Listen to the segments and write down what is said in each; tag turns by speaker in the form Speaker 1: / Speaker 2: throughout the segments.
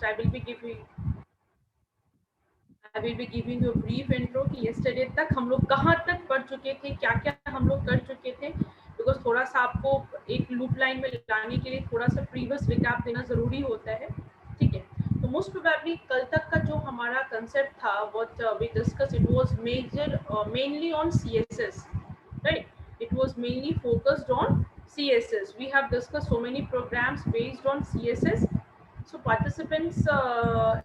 Speaker 1: just I will be giving you a brief intro कि yesterday तक हम लोग कहाँ तक पढ़ चुके थे, क्या क्या हम लोग कर चुके थे, because थोड़ा सा आपको एक लूप लाइन में लाने के लिए थोड़ा सा प्रीवियस रिकैप देना जरूरी होता है, ठीक है। तो मोस्ट प्रोबेबली कल तक का जो हमारा कंसेप्ट था, what we discussed, it was mainly on CSS, right? It was mainly focused on CSS. We have discussed so many programs based on CSS. So participants,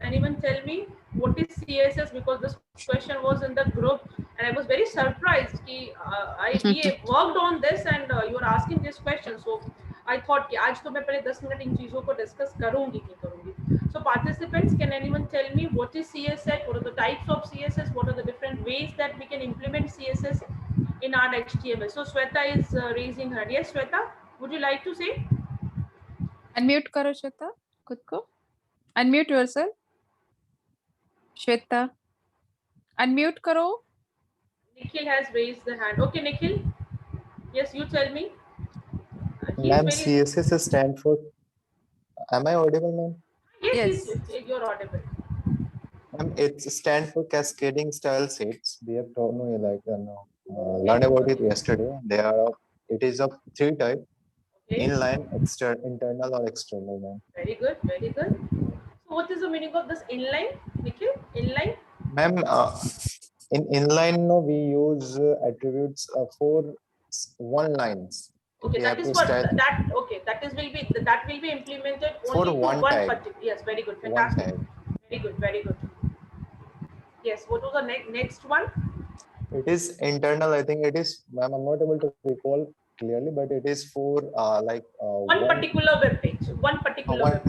Speaker 1: anyone tell me what is CSS, because this question was in the group and I was very surprised कि we worked on this and you are asking this question. So I thought कि आज तो मैं पहले 10 minute in चीजों को discuss करूंगी कि करूंगी. So participants, can anyone tell me what is CSS? What are the types of CSS? What are the different ways that we can implement CSS in our HTML? So Shweta is raising her. Yes, Shweta, would you like to say?
Speaker 2: Unmute करो श्वेता खुद को. Unmute yourself. Shweta. Unmute करो.
Speaker 1: Nikhil has raised the hand. Okay, Nikhil. Yes, you tell me.
Speaker 3: Ma'am, CSS stand for. Am I audible, ma'am?
Speaker 1: Yes, you're audible.
Speaker 3: Ma'am, it stands for cascading style sheets. We have learned about it yesterday. It is of three types: inline, internal, or external. Ma'am.
Speaker 1: Very good, very good. So, what is the meaning of this inline, Nikhil? Inline?
Speaker 3: Ma'am, in inline, no, we use attributes for one lines.
Speaker 1: Okay, that is what that. Okay, that will be implemented only for one particular. Yes, very good, fantastic. Very good, very good. Yes, what was the next one?
Speaker 3: It is internal. I think it is. Ma'am, I'm not able to recall clearly, but it is for
Speaker 1: one particular web page. One particular web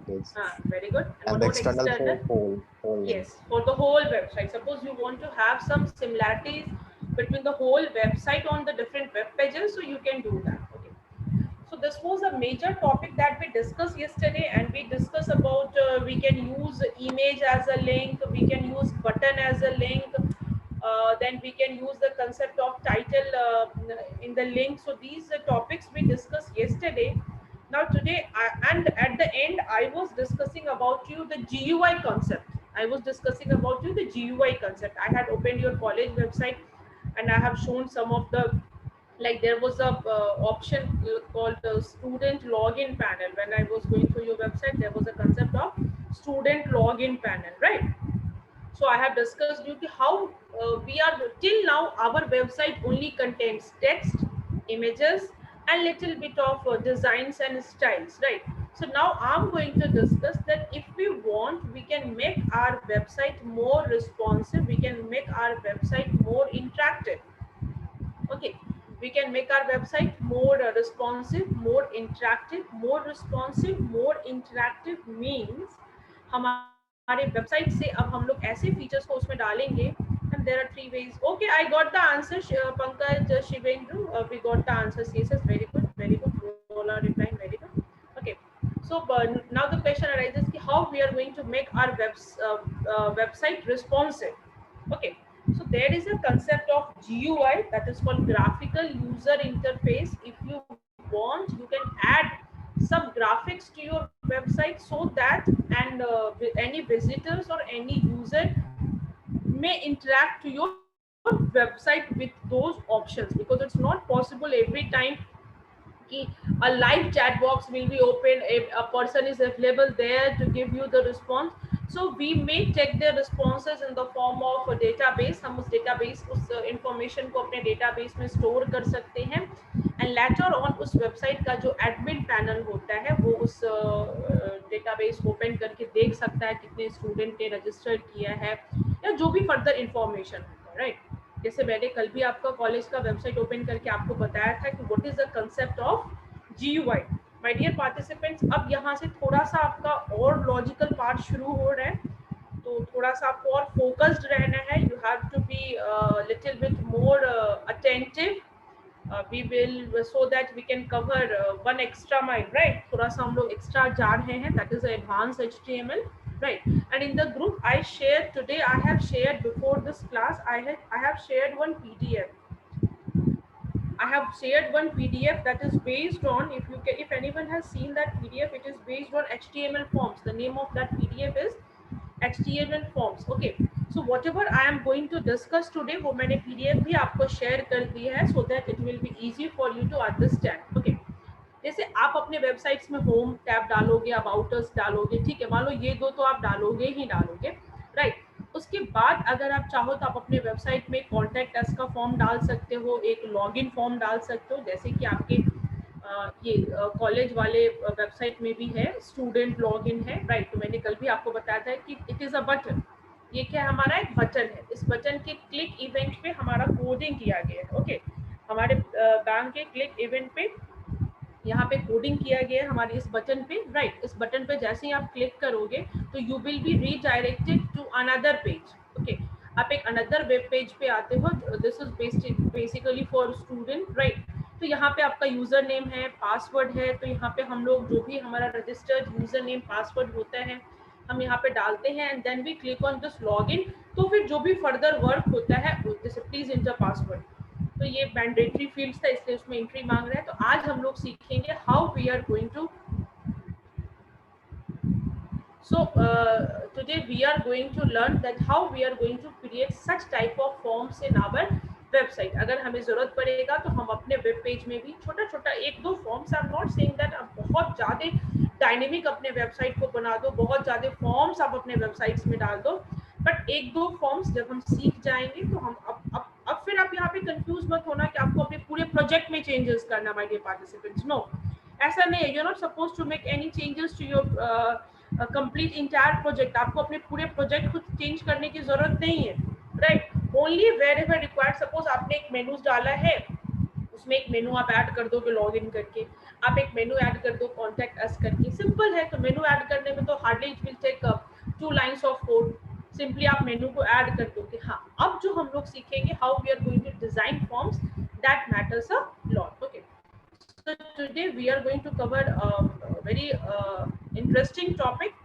Speaker 1: page. Very good.
Speaker 3: And the external for whole.
Speaker 1: Yes, for the whole website. Suppose you want to have some similarities between the whole website on the different web pages, so you can do that. Okay. So this was a major topic that we discussed yesterday, and we discussed about we can use image as a link, we can use button as a link, then we can use the concept of title in the link. So these topics we discussed yesterday. Now today, and at the end, I was discussing about you the GUI concept. I had opened your college website and I have shown some of the, like there was a option called student login panel. When I was going through your website, there was a concept of student login panel, right? So I have discussed you how we are till now our website only contains text, images, and little bit of designs and styles, right? So now I'm going to discuss that if we want, we can make our website more responsive, we can make our website more interactive. Okay, we can make our website more responsive, more interactive. More responsive, more interactive means हमारे website से अब हम लोग ऐसे features को उसमें डालेंगे, and there are three ways. Okay, I got the answer, Pankaj, Shivendru, we got the answer. CSS, very good, very good. You all are replying, very good. Okay, so now the question arises, how we are going to make our website responsive. Okay, so there is a concept of GUI, that is called graphical user interface. If you want, you can add some graphics to your website so that any visitors or any user may interact to your website with those options, because it's not possible every time a live chat box will be open, a person is available there to give you the response. So we may check their responses in the form of a database. हम उस database उस information को अपने database में store कर सकते हैं, and later on उस website का जो admin panel होता है वो उस database open करके देख सकता है कितने student ने register किया है या जो भी further information होता है, right? जैसे मैंने कल भी आपका कॉलेज का वेबसाइट ओपन करके आपको बताया था कि what is the concept of GUI. My dear participants, अब यहाँ से थोड़ा सा आपका और लॉजिकल पार्ट शुरू हो रहा है, तो थोड़ा सा आपको और फोकस्ड रहना है. You have to be little bit more attentive. we will, so that we can cover one extra mile, right? थोड़ा सा हम लोग एक्स्ट्रा जा रहे हैं, that is advanced HTML, right? And in the group I shared today, I have shared before this class, I have shared one PDF. I have shared one PDF that is based on, if anyone has seen that PDF, it is based on HTML forms. The name of that PDF is HTML forms. Okay, so whatever I am going to discuss today, वो मैंने PDF भी आपको share कर दिया है, so that it will be easy for you to understand. Okay, जैसे आप अपने वेबसाइट्स में होम टैब डालोगे, अबाउट अस डालोगे, ठीक है, मान लो ये दो तो आप डालोगे ही डालोगे, राइट। उसके बाद अगर आप चाहो तो आप अपने वेबसाइट में कॉन्टैक्ट अस का फॉर्म डाल सकते हो, एक लॉगिन फॉर्म डाल सकते हो, जैसे कि आपके ये कॉलेज वाले वेबसाइट में भी है, स्टूडेंट लॉगिन है, राइट। तो मैंने कल भी आपको बताया था कि इट इज़ अ बटन, ये क्या है, हमारा एक बटन है। इस बटन के क्लिक इवेंट पे हमारा कोडिंग किया गया है। ओके, हमारे बैंक के क्लिक इवेंट पे यहाँ पे कोडिंग किया गया है हमारे इस बटन पे, राइट। इस बटन पे जैसे ही आप क्लिक करोगे तो you will be redirected to another page. Okay, आप एक अनदर वेब पेज पे आते हो, this is basically for student, right. तो यहाँ पे आपका यूजर नेम है, पासवर्ड है, तो यहाँ पे हम लोग जो भी हमारा रजिस्टर्ड यूजर नेम पासवर्ड होता है हम यहाँ पे डालते हैं, and then we click on this login. तो फिर जो भी फर्दर वर्क होता है, जैसे प्लीज इंटर पासवर्ड, तो ये मैंडेटरी फील्ड्स था इसलिए उसमें एंट्री मांग रहा है। तो आज हम लोग सीखेंगे how we are going to, so today we are going to learn that how we are going to create such type of forms in our website। अगर हमें जरूरत पड़ेगा तो हम अपने वेब पेज में भी छोटा छोटा एक दो forms, I am not saying that आप बहुत ज्यादा डायनेमिक अपने वेबसाइट को बना दो, बहुत ज्यादा फॉर्म्स आप अपने वेबसाइट्स में डाल दो, बट एक दो फॉर्म्स जब हम सीख जाएंगे तो हम अब फिर आप यहाँ पे कंफ्यूज मत होना कि आपको अपने पूरे प्रोजेक्ट में चेंजेस करना, माय डियर पार्टिसिपेंट्स। नो, ऐसा नहीं है, you are not supposed to make any changes to your complete entire project. आपको अपने पूरे प्रोजेक्ट को चेंज करने की जरूरत नहीं है, right. Only wherever required, suppose आपने एक मेनूज डाला है, उसमें एक मेनू आप ऐड कर दोगे लॉग इन करके, आप एक मेनू ऐड कर दो कॉन्टैक्ट अस करके, सिंपल है। तो मेनू ऐड करने में तो hardly it will take 2 lines of code, simply आप मेनू को ऐड कर दोगे। हाँ, अब जो हम लोग सीखेंगे how we are going to design forms, that matters a lot. Okay, so today we are going to cover a very interesting topic,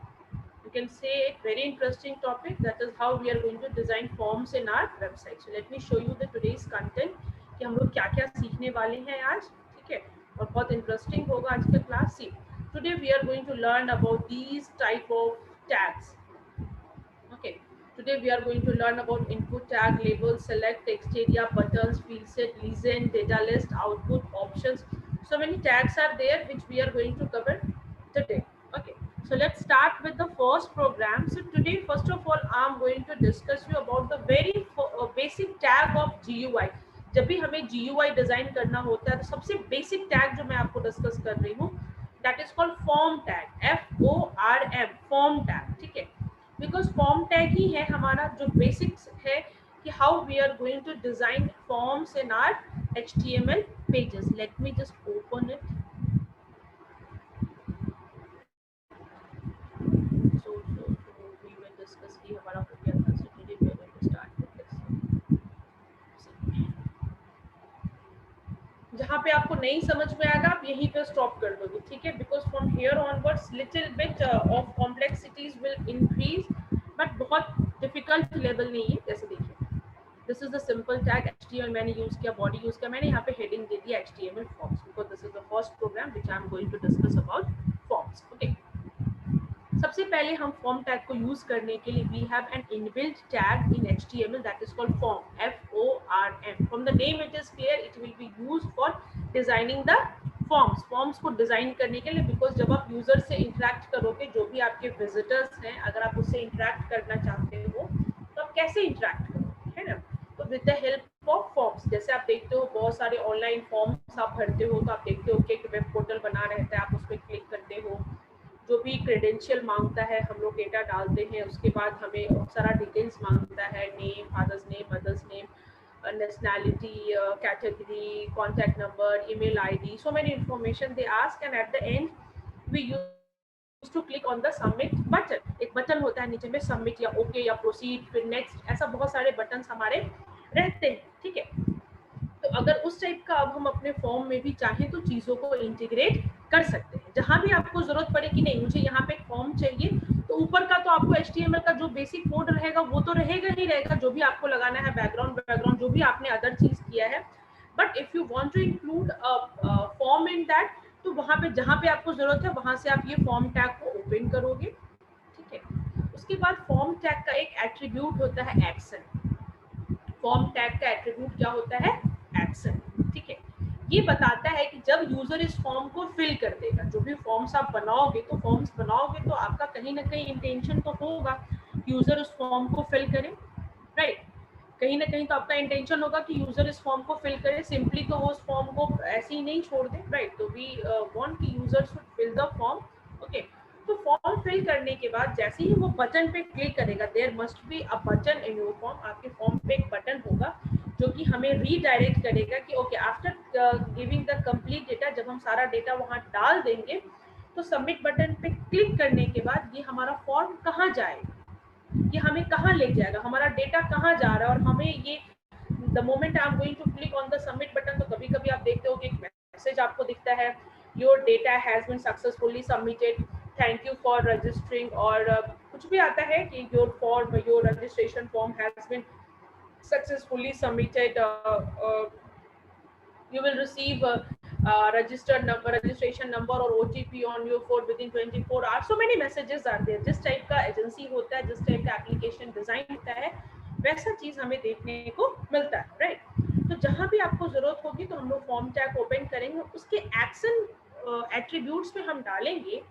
Speaker 1: you can say a very interesting topic, that is how we are going to design forms in our website। So let me show you the today's content कि हम लोग क्या क्या सीखने वाले हैं आज, ठीक है, और बहुत इंटरेस्टिंग होगा आज का class. See, today we are going to learn about these type of tags। Okay, today we are going to learn about input tag, label, select, text area, buttons, field set, legend, data list, output, options. So many tags are there which we are going to cover today। Okay, so let's start with the first program। So today first of all I am going to discuss you about the very basic tag of GUI। जब भी हमें GUI design करना होता है तो सबसे basic tag जो मैं आपको डिस्कस कर रही हूँ, that is called form tag, FORM, form tag, ठीक है। बिकॉज फॉर्म टैग ही है हमारा जो बेसिक्स है कि how we are going to design forms in our HTML pages। Let me just open it। So we will discuss ये हमारा हो गया था। So today we are going to start with this। जहाँ पे आपको नहीं समझ में आएगा आप यहीं पे स्टॉप कर दोगे, ठीक है, because from here onwards little bit of complexities will increase, but बहुत डिफिकल्ट लेवल नहीं है। जैसे देखिए, this is the simple tag HTML मैंने यूज किया, बॉडी यूज किया, मैंने यहाँ पे हेडिंग दे दिया HTML forms, because this is the first program which I am going to discuss about forms. Okay, सबसे पहले हम फॉर्म टैग को यूज करने के लिए we have an inbuilt tag in HTML that is called form, FORM। From the name it is clear, it will be used for designing the forms, forms को design करने के लिए। Because जब आप यूजर से इंटरेक्ट करोगे, जो भी आपके विजिटर्स हैं, अगर आप उससे इंटरेक्ट करना चाहते हो तो आप कैसे इंटरेक्ट करोगे, है ना। तो with the help of forms, जैसे आप देखते हो बहुत सारे ऑनलाइन फॉर्म्स आप भरते हो, तो आप देखते हो कि एक वेब पोर्टल बना रहता है, आप उस पर क्लिक करते हो, जो भी क्रेडेंशियल मांगता है हम लोग डेटा डालते हैं, उसके बाद हमें बहुत सारा डिटेल्स मांगता है, name, father's name, mother's name, nationality, category, contact number, email ID, so many information they ask, and at the end we use to click on the submit button। एक बटन होता है नीचे में सबमिट या okay या proceed, फिर next, ऐसा बहुत सारे बटन्स हमारे रहते हैं, ठीक है। तो अगर उस टाइप का अब हम अपने फॉर्म में भी चाहें तो चीज़ों को इंटीग्रेट कर सकते हैं। जहाँ भी आपको जरूरत पड़े कि नहीं मुझे यहाँ पे एक फॉर्म चाहिए, तो ऊपर का तो आपको HTML का जो बेसिक कोड रहेगा वो तो रहेगा ही रहेगा, जो भी आपको लगाना है बैकग्राउंड जो भी आपने अदर चीज किया है, but if you want to include form in that, तो वहां पे जहां पे आपको जरूरत है वहां से आप ये फॉर्म टैग को ओपन करोगे, ठीक है। उसके बाद फॉर्म टैग का एक एट्रीब्यूट होता है एक्शन। फॉर्म टैग का एट्रीब्यूट क्या होता है? एक्शन, ठीक है। ये बताता है कि जब यूजर इस फॉर्म को फिल कर देगा, जो भी फॉर्म्स आप बनाओगे, तो फॉर्म्स बनाओगे तो आपका कहीं ना कहीं इंटेंशन तो होगा यूजर उस फॉर्म को फिल करे, राइट। कहीं ना कहीं तो आपका इंटेंशन होगा कि यूजर इस फॉर्म को फिल करे, सिंपली तो वो उस फॉर्म को ऐसे ही नहीं छोड़ दे, राइट। तो वी वांट कि user should fill the form, okay. तो फॉर्म फिल करने के बाद जैसे ही वो बटन पे क्लिक करेगा, there must be a button in your form, आपके फॉर्म पे एक बटन होगा जो कि हमें रीडायरेक्ट करेगा कि okay after giving the complete data, जब हम सारा डेटा वहां डाल देंगे तो सबमिट बटन पे क्लिक करने के बाद ये हमारा फॉर्म कहाँ जाएगा, ये हमें कहाँ ले जाएगा, हमारा डेटा कहाँ जा रहा है। और हमें ये the moment I am going to click on the submit button, तो कभी कभी आप देखते हो कि एक मैसेज आपको दिखता है, your data has been successfully submitted, thank you for registering, और कुछ भी आता है कि your form, your registration form has been successfully submitted, you will receive registered number, registration number or OTP on your phone within 24 hours. So many messages are there. जिस type का agency होता है, जिस टाइप का application design होता है, वैसा चीज हमें देखने को मिलता है, राइट। तो जहां भी आपको जरूरत होगी तो हम लोग फॉर्म टैग ओपन करेंगे, उसके एक्शन एट्रीब्यूट्स पे हम डालेंगे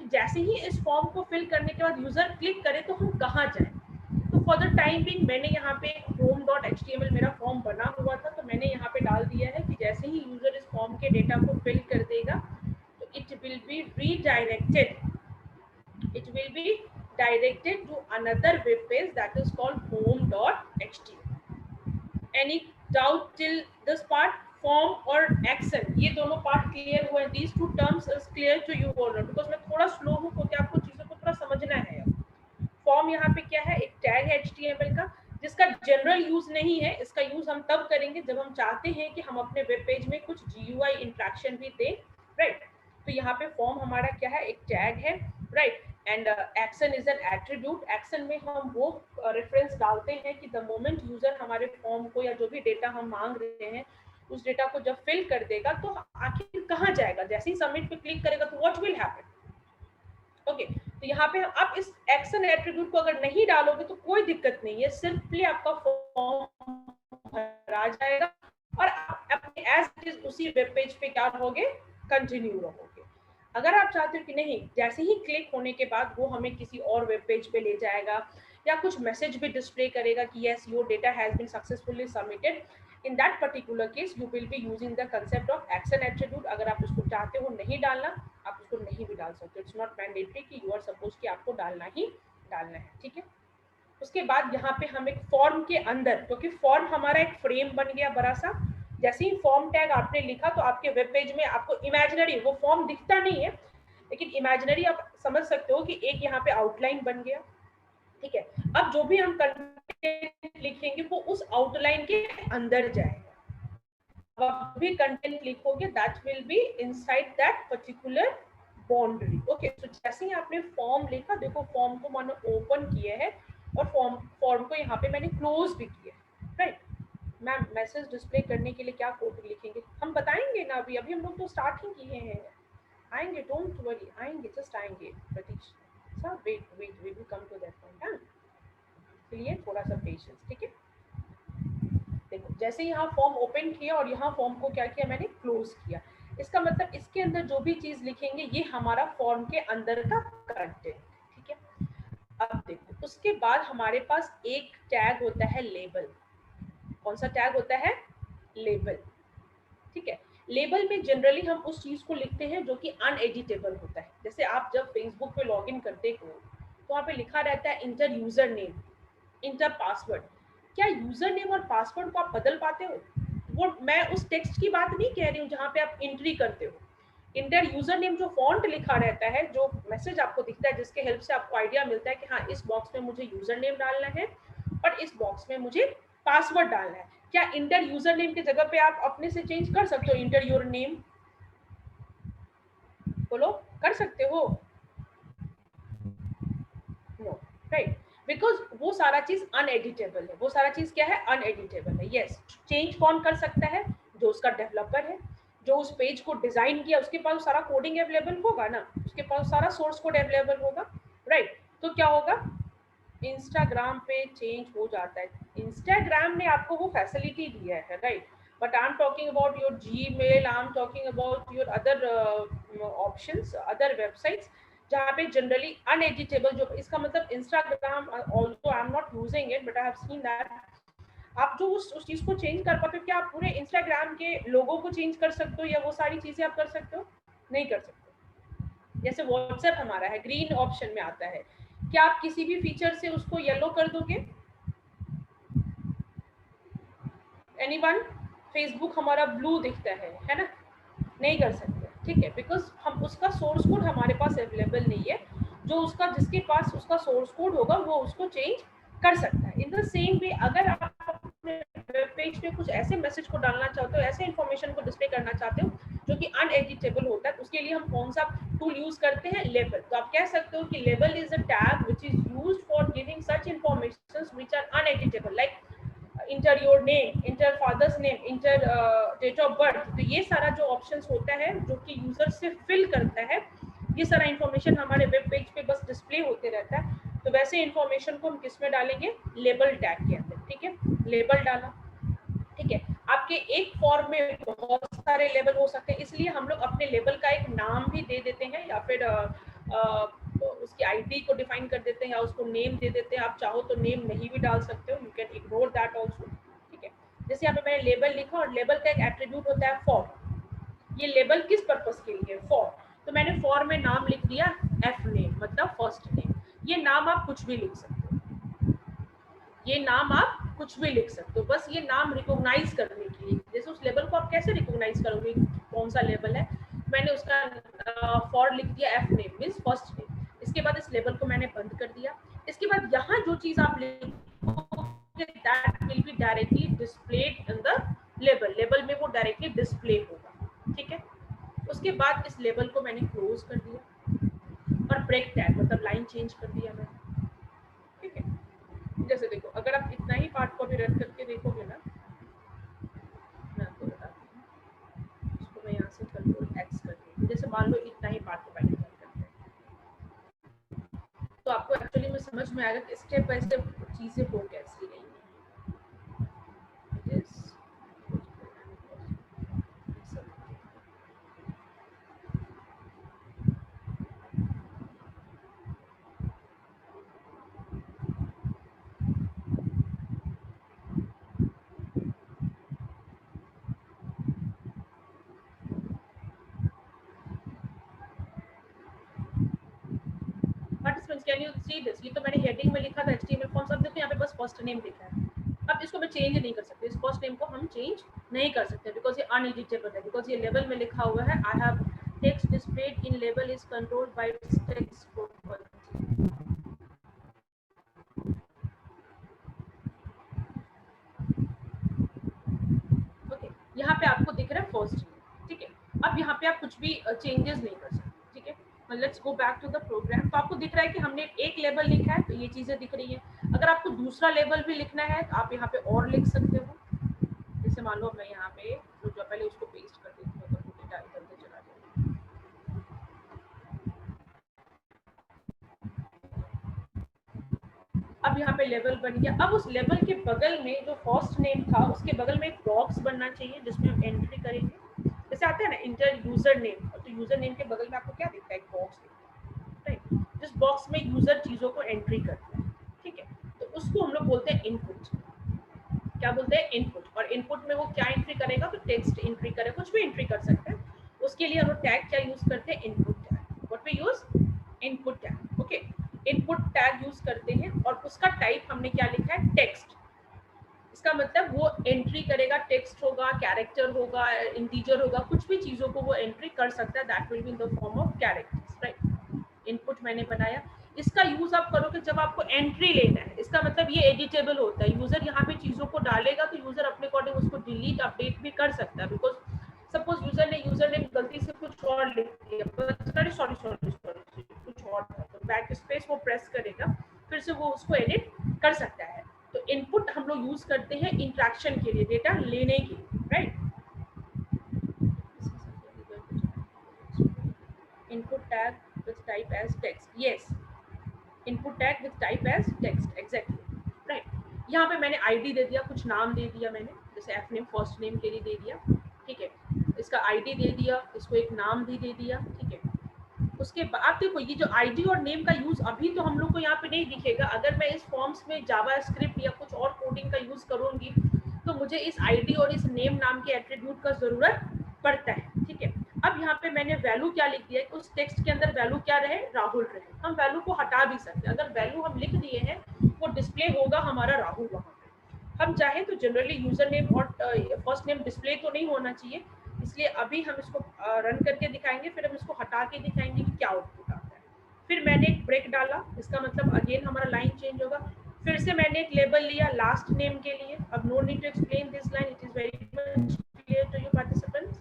Speaker 1: कि जैसे ही इस फॉर्म को फिल करने के बाद यूजर क्लिक करे तो हम कहाँ जाएं। तो फॉर द टाइम बिंग मैंने यहाँ पे home.html मेरा फॉर्म बना हुआ था, तो मैंने यहाँ पे डाल दिया है कि जैसे ही यूजर इस फॉर्म के डेटा को फिल कर देगा तो it will be redirected, it will be directed to another web page that is called home.html. Any doubt till this part? Form और action, ये दोनों पार्ट क्लियर हुए? these two terms is clear to you or not? because मैं थोड़ा slow हूँ क्योंकि आपको चीजों को थोड़ा समझना है। फॉर्म यहाँ पे क्या है? एक टैग है HTML का, जिसका जनरल यूज नहीं है। इसका यूज हम तब करेंगे जब हम चाहते हैं कि हम अपने वेब पेज में कुछ GUI इंटरेक्शन भी दें, राइट। तो यहाँ पे फॉर्म हमारा क्या है? एक टैग है, right. And action is an attribute. Action में हम वो रेफरेंस डालते हैं कि द मोमेंट यूजर हमारे फॉर्म को या जो भी डेटा हम मांग रहे हैं उस डेटा को जब फिल कर देगा तो आखिर कहाँ जाएगा, जैसे ही सबमिट पे क्लिक करेगा तो व्हाट विल हैपन, ओके। तो यहाँ पे आप इस एक्शन एट्रीब्यूट को अगर नहीं डालोगे तो कोई दिक्कत नहीं है, सिंपली आपका फॉर्म भरा जाएगा और आप अपने एज इट इज उसी वेब पेज पे क्या रहोगे? कंटिन्यू रहोगे। अगर आप चाहते हो कि नहीं, जैसे ही क्लिक होने के बाद वो हमें किसी और वेब पेज पे ले जाएगा या कुछ मैसेज भी डिस्प्ले करेगा कि yes your data has been successfully submitted, in that particular case you will be using the concept of action attribute. अगर आप उसको चाहते हो नहीं डालना, आप उसको नहीं भी डाल सकते, इट्स नॉट मैंडेटरी कि यू आर सपोज कि आपको डालना ही डालना है, ठीक है। उसके बाद यहाँ पे हम एक फॉर्म के अंदर, क्योंकि फॉर्म हमारा एक फ्रेम बन गया बड़ा सा, जैसे ही फॉर्म टैग आपने लिखा तो आपके वेब पेज में आपको इमेजिनरी, वो फॉर्म दिखता नहीं है लेकिन इमेजिनरी आप समझ सकते हो कि एक यहाँ पे आउटलाइन बन गया, ठीक है। अब जो भी हम कंटेंट लिखेंगे वो उस आउटलाइन के अंदर जाएगा। अब भी कंटेंट लिखोगे that will be inside that particular boundary, okay. तो जैसे ही आपने फॉर्म लिखा, देखो फॉर्म को मैंने ओपन किया है और फॉर्म को यहाँ पे मैंने क्लोज भी किया, राइट। मैम मैसेज डिस्प्ले करने के लिए क्या कोड लिखेंगे हम बताएंगे ना, अभी हम लोग तो स्टार्ट ही किए हैं, आएंगे, डोंट वरी, आएंगे, जस्ट आएंगे प्रतीक्षा, wait we will come to that point. हां, इसलिए थोड़ा सा पेशेंस, ठीक है। देखो जैसे यहाँ फॉर्म ओपन किया और यहाँ फॉर्म को क्या किया मैंने? क्लोज किया। इसका मतलब इसके अंदर जो भी चीज लिखेंगे ये हमारा फॉर्म के अंदर का कंटेंट, ठीक है। अब देखो उसके बाद हमारे पास एक टैग होता है लेबल। कौन सा टैग होता है? लेबल, ठीक है। लेबल में जनरली हम उस चीज को लिखते हैं जो कि अनएडिटेबल होता है। जैसे आप जब फेसबुक पे लॉगिन करते हो तो वहाँ पे लिखा रहता है inter user name, inter password. क्या यूजर नेम और पासवर्ड को आप बदल पाते हो? वो मैं उस टेक्स्ट की बात नहीं कह रही हूँ जहाँ पे आप एंट्री करते हो। इंटर यूजर नेम जो फॉन्ट लिखा रहता है, जो मैसेज आपको दिखता है जिसके हेल्प से आपको आइडिया मिलता है कि हाँ इस बॉक्स में मुझे यूजर नेम डालना है और इस बॉक्स में मुझे पासवर्ड डालना है। क्या इंटर यूजर नेम की जगह पे आप अपने से चेंज कर सकते हो? इंटर योर नेम बोलो, कर सकते हो? नो, राइट, बिकॉज वो सारा चीज अनएडिटेबल है। वो सारा चीज क्या है? अनएडिटेबल है। यस, चेंज कौन कर सकता है? जो उसका डेवलपर है, जो उस पेज को डिजाइन किया, उसके पास सारा कोडिंग अवेलेबल होगा ना, उसके पास सारा सोर्स कोड अवेलेबल होगा, राइट। तो क्या होगा, इंस्टाग्राम पे चेंज हो जाता है। इंस्टाग्राम ने आपको वो फैसिलिटी दिया है, right, but I am talking about your Gmail, I am talking about your other options, other websites जहाँ पे जनरली अनएडिटेबल, जो इसका मतलब Instagram, also I am not using it but I have seen that, आप जो उस चीज को चेंज कर पाते हो, क्या आप पूरे इंस्टाग्राम के लोगों को चेंज कर सकते हो या वो सारी चीजें आप कर सकते हो? नहीं कर सकते। जैसे व्हाट्सएप हमारा है, ग्रीन ऑप्शन में आता है, क्या आप किसी भी फीचर से उसको येलो कर दोगे? एनीवन? फेसबुक हमारा ब्लू दिखता है ना, नहीं कर सकते, ठीक है, बिकॉज हम उसका सोर्स कोड हमारे पास अवेलेबल नहीं है, जो उसका जिसके पास उसका सोर्स कोड होगा वो उसको चेंज कर सकता है। इन द सेम वे अगर आप अपने वेब पेज पे कुछ ऐसे मैसेज को डालना चाहते हो, ऐसे इंफॉर्मेशन को डिस्प्ले करना चाहते हो जो कि अनएडिटेबल होता है, उसके लिए हम कौन सा टूल यूज करते हैं? लेबल। तो आप कह सकते हो कि label is a tag which is used for giving such informations which are uneditable, like enter your name, enter father's name, enter date of birth. तो ये सारा जो ऑप्शंस होता है जो कि यूजर से फिल करता है, ये सारा इंफॉर्मेशन हमारे वेब पेज पे बस डिस्प्ले होते रहता है। तो वैसे इंफॉर्मेशन को हम किस में डालेंगे? लेबल टैग के अंदर, ठीक है। लेबल डाला, ठीक है। आपके एक फॉर्म में बहुत सारे लेबल हो सकते हैं, इसलिए हम लोग अपने लेबल का एक नाम भी दे देते हैं या फिर उसकी आईडी को डिफाइन कर देते हैं या उसको नेम दे देते हैं। आप चाहो तो नेम नहीं भी डाल सकते हो, you can ignore that also, ठीक है। जैसे यहाँ पे मैंने लेबल लिखा और लेबल का एक एट्रीब्यूट होता है फॉर। ये लेबल किस पर्पस के लिए? फॉर। तो मैंने फॉर में नाम लिख दिया एफ नेम, मतलब फर्स्ट नेम। ये नाम आप कुछ भी लिख सकते हो, ये नाम आप कुछ भी लिख सकते हो, बस ये नाम रिकॉग्नाइज करने के लिए। जैसे उस लेबल को आप कैसे रिकॉग्नाइज करोगे कौन सा लेबल है? मैंने उसका फॉर लिख दिया F name means first name. इसके बाद इस लेबल को मैंने बंद कर दिया। इसके बाद यहाँ जो चीज आप लिखोगे that will be directly displayed in the label. Label में वो डायरेक्टली डिस्प्ले होगा, ठीक है। उसके बाद इस लेबल को मैंने क्लोज कर दिया और ब्रेक टैग मतलब लाइन चेंज कर दिया मैंने, ठीक है। जैसे देखो, अगर आप इतना ही पार्ट को भी रन करके देखोगे ना, मैं आपको बताती हूँ, इसको मैं यहाँ से कंट्रोल एक्स कर दूँ, जैसे मान लो इतना ही पार्ट को पहले रन करते हैं, तो आपको एक्चुअली में समझ में आएगा कि स्टेप बाय स्टेप चीजें हो कैसी रही हैं। Participants, can you see this? ये तो मैंने हेडिंग में लिखा था HTML फॉर्म्स, अब देखो यहाँ पे बस फर्स्ट नेम लिखा है। अब इसको मैं चेंज नहीं कर सकती, इस फर्स्ट नेम को हम चेंज नहीं कर सकते बिकॉज ये अनएडिटेबल है, बिकॉज ये लेबल में लिखा हुआ है I have text displayed in label is controlled by text property. Okay, यहाँ पे आपको दिख रहा है फर्स्ट नेम, ठीक है। अब यहाँ पे आप कुछ भी चेंजेस नहीं कर सकते, ठीक है। Let's go back to the program. तो आपको दिख रहा है कि हमने एक लेबल लिखा है, तो ये चीजें दिख रही है। अगर आपको दूसरा लेबल भी लिखना है तो आप यहाँ पे और लिख सकते हो। जैसे मान लो मैं यहाँ पे जो पहले उसको पेस्ट कर देती हूँ, तो डेटा इधर उधर चला जाएगा। अब यहाँ पे लेबल बन गया। अब उस लेबल के बगल में जो फर्स्ट नेम था उसके बगल में एक बॉक्स बनना चाहिए जिसमें हम एंट्री करेंगे। जैसे आता है ना इंटर यूजर नेम, तो यूजर नेम के बगल में आपको क्या दिखता है? एक बॉक्स दिखता है, राइट। जिस बॉक्स में यूजर चीजों को एंट्री करता है, ठीक है। तो उसको हम लोग बोलते हैं इनपुट। क्या बोलते हैं? इनपुट। और इनपुट में वो क्या एंट्री करेगा? तो टेक्स्ट एंट्री करेगा, कुछ भी एंट्री कर सकते हैं। उसके लिए हम लोग टैग क्या यूज करते हैं? Input tag. What we use? Input tag, okay. Input tag use करते हैं और उसका टाइप हमने क्या लिखा है? टेक्स्ट। इसका मतलब वो एंट्री करेगा, टेक्स्ट होगा, कैरेक्टर होगा, इंटीजर होगा, कुछ भी चीजों को वो एंट्री कर सकता है, that will be in the form of characters, right. Input मैंने बनाया। इसका यूज आप करोगे जब आपको एंट्री लेना है। इसका मतलब ये एडिटेबल होता है, यूजर यहाँ पे चीजों को डालेगा तो यूजर अपने अकॉर्डिंग उसको डिलीट अपडेट भी कर सकता है। बिकॉज सपोज यूजर ने गलती से कुछ और लिख दिया, सॉरी कुछ और था, तो बैक स्पेस वो प्रेस करेगा, फिर से वो उसको एडिट कर सकता है। तो इनपुट हम लोग यूज करते हैं इंटरेक्शन के लिए, डेटा लेने के लिए, right. type as text. Yes, input tag with type as text. Exactly. Right. यहाँ पे मैंने ID दे दिया, कुछ नाम दे दिया मैंने, जैसे f name फर्स्ट नेम के लिए दे दिया, ठीक है, इसका ID दे दिया, इसको एक नाम भी दे दिया, ठीक है। उसके बाद देखो ये जो आईडी और नेम का यूज अभी तो हम लोग को यहाँ पे नहीं दिखेगा, अगर मैं इस फॉर्म्स में जावास्क्रिप्ट या कुछ और कोडिंग का यूज करूंगी तो मुझे इस आईडी और इस नेम नाम के एट्रीब्यूट का जरूरत पड़ता है, ठीक है। अब यहाँ पे मैंने वैल्यू क्या लिख दिया कि उस टेक्स्ट के अंदर वैल्यू क्या रहे, राहुल रहे। हम वैल्यू को हटा भी सकते हैं, अगर वैल्यू हम लिख दिए हैं वो डिस्प्ले होगा हमारा राहुल वहाँ पे। हम चाहे तो जनरली यूजर नेम और फर्स्ट नेम डिस्प्ले तो नहीं होना चाहिए, इसलिए अभी हम इसको रन करके दिखाएंगे, फिर हम इसको हटा के दिखाएंगे कि क्या आउटपुट आता है। फिर मैंने एक ब्रेक डाला, इसका मतलब अगेन हमारा लाइन चेंज होगा। फिर से मैंने एक लेबल लिया लास्ट नेम के लिए। अब no need to explain this line, it is very much clear to you participants,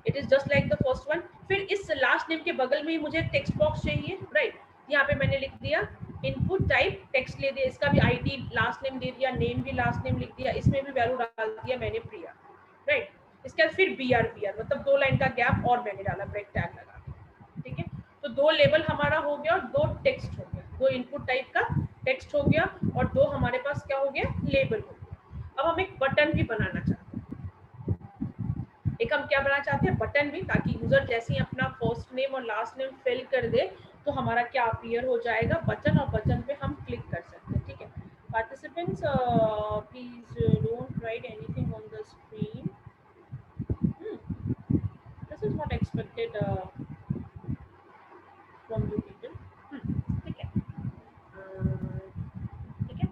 Speaker 1: it is just like the first one. फिर इस लास्ट नेम के बगल में ही मुझे टेक्स्ट बॉक्स चाहिए, राइट। यहाँ पे मैंने लिख दिया इनपुट टाइप टेक्स्ट ले दिया, इसका भी आईडी लास्ट नेम दे दिया, नेम भी लास्ट नेम लिख दिया, इसमें भी वैल्यू डाल दिया मैंने प्रिया, राइट। इसके बाद फिर br मतलब 2 लाइन का गैप और मैंने डाला ब्रेक टैग लगा के, ठीक है। तो 2 लेबल हमारा हो गया और 2 टेक्स्ट हो गया, 2 इनपुट टाइप का टेक्स्ट हो गया और 2 हमारे पास क्या हो गया, लेबल हो गया। अब हम एक बटन भी बनाना चाहते हैं, एक हम क्या बनाना चाहते हैं, बटन भी, ताकि यूजर जैसे ही अपना फर्स्ट नेम और लास्ट नेम फिल कर दे तो हमारा क्या अपीयर हो जाएगा, बटन, और बटन पे हम क्लिक कर सकते हैं, ठीक है। Participants please don't write anything on the screen, this is not expected from you people, ठीक है, ठीक है।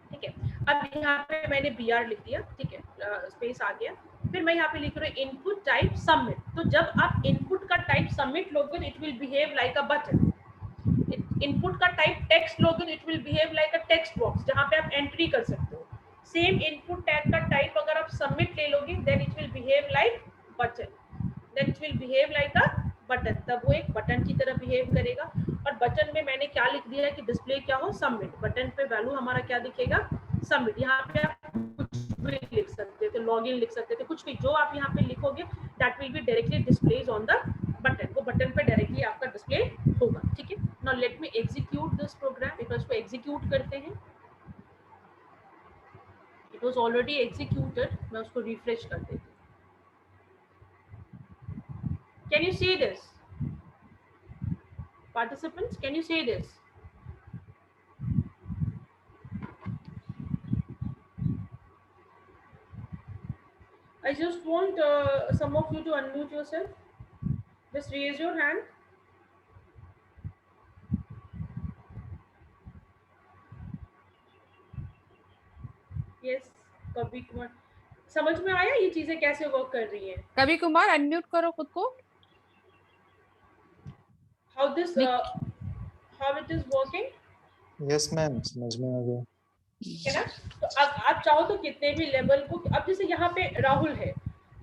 Speaker 1: ठीक है, अब यहाँ पे मैंने br लिख दिया, ठीक है, स्पेस आ गया। फिर मैं यहाँ पे लिख रही हूँ इनपुट टाइप सबमिट। तो जब आप इनपुट का टाइप सबमिट लोगे it will behave like a button. Input का टाइप टेक्स्ट लोगे it will behave like a text box जहाँ पे आप एंट्री कर सकते हो। सेम इनपुट टैग का टाइप अगर आप सबमिट ले लोगे then it will behave like button, then it will behave like a button, तब वो एक बटन की तरह बिहेव करेगा। और बटन में मैंने क्या लिख दिया है कि डिस्प्ले क्या हो, सबमिट। बटन पे वैल्यू हमारा क्या दिखेगा, सबमिट। यहाँ पे आप कुछ भी लिख सकते थे, लॉगिन लिख सकते थे, कुछ भी जो आप यहाँ पे लिखोगे that will be directly displays on the button, वो बटन पे डायरेक्टली आपका डिस्प्ले होगा, ठीक है। Now let me execute this program, एक इसको एग्जीक्यूट करते हैं। इट वाज ऑलरेडी एग्जीक्यूटेड, मैं उसको रिफ्रेश कर देती हूँ। Can you see this participants, can you see this? I just want some of you to unmute yourself, just raise your hand. Yes, कभी कुमार, समझ में आया ये चीजें कैसे वर्क कर रही हैं?
Speaker 2: कभी कुमार अनम्यूट करो खुद को।
Speaker 1: How this how it is working?
Speaker 3: Yes ma'am, समझ में आ गया।
Speaker 1: है ना। तो अब आप चाहो तो कितने भी लेवल को, अब जैसे यहाँ पे राहुल है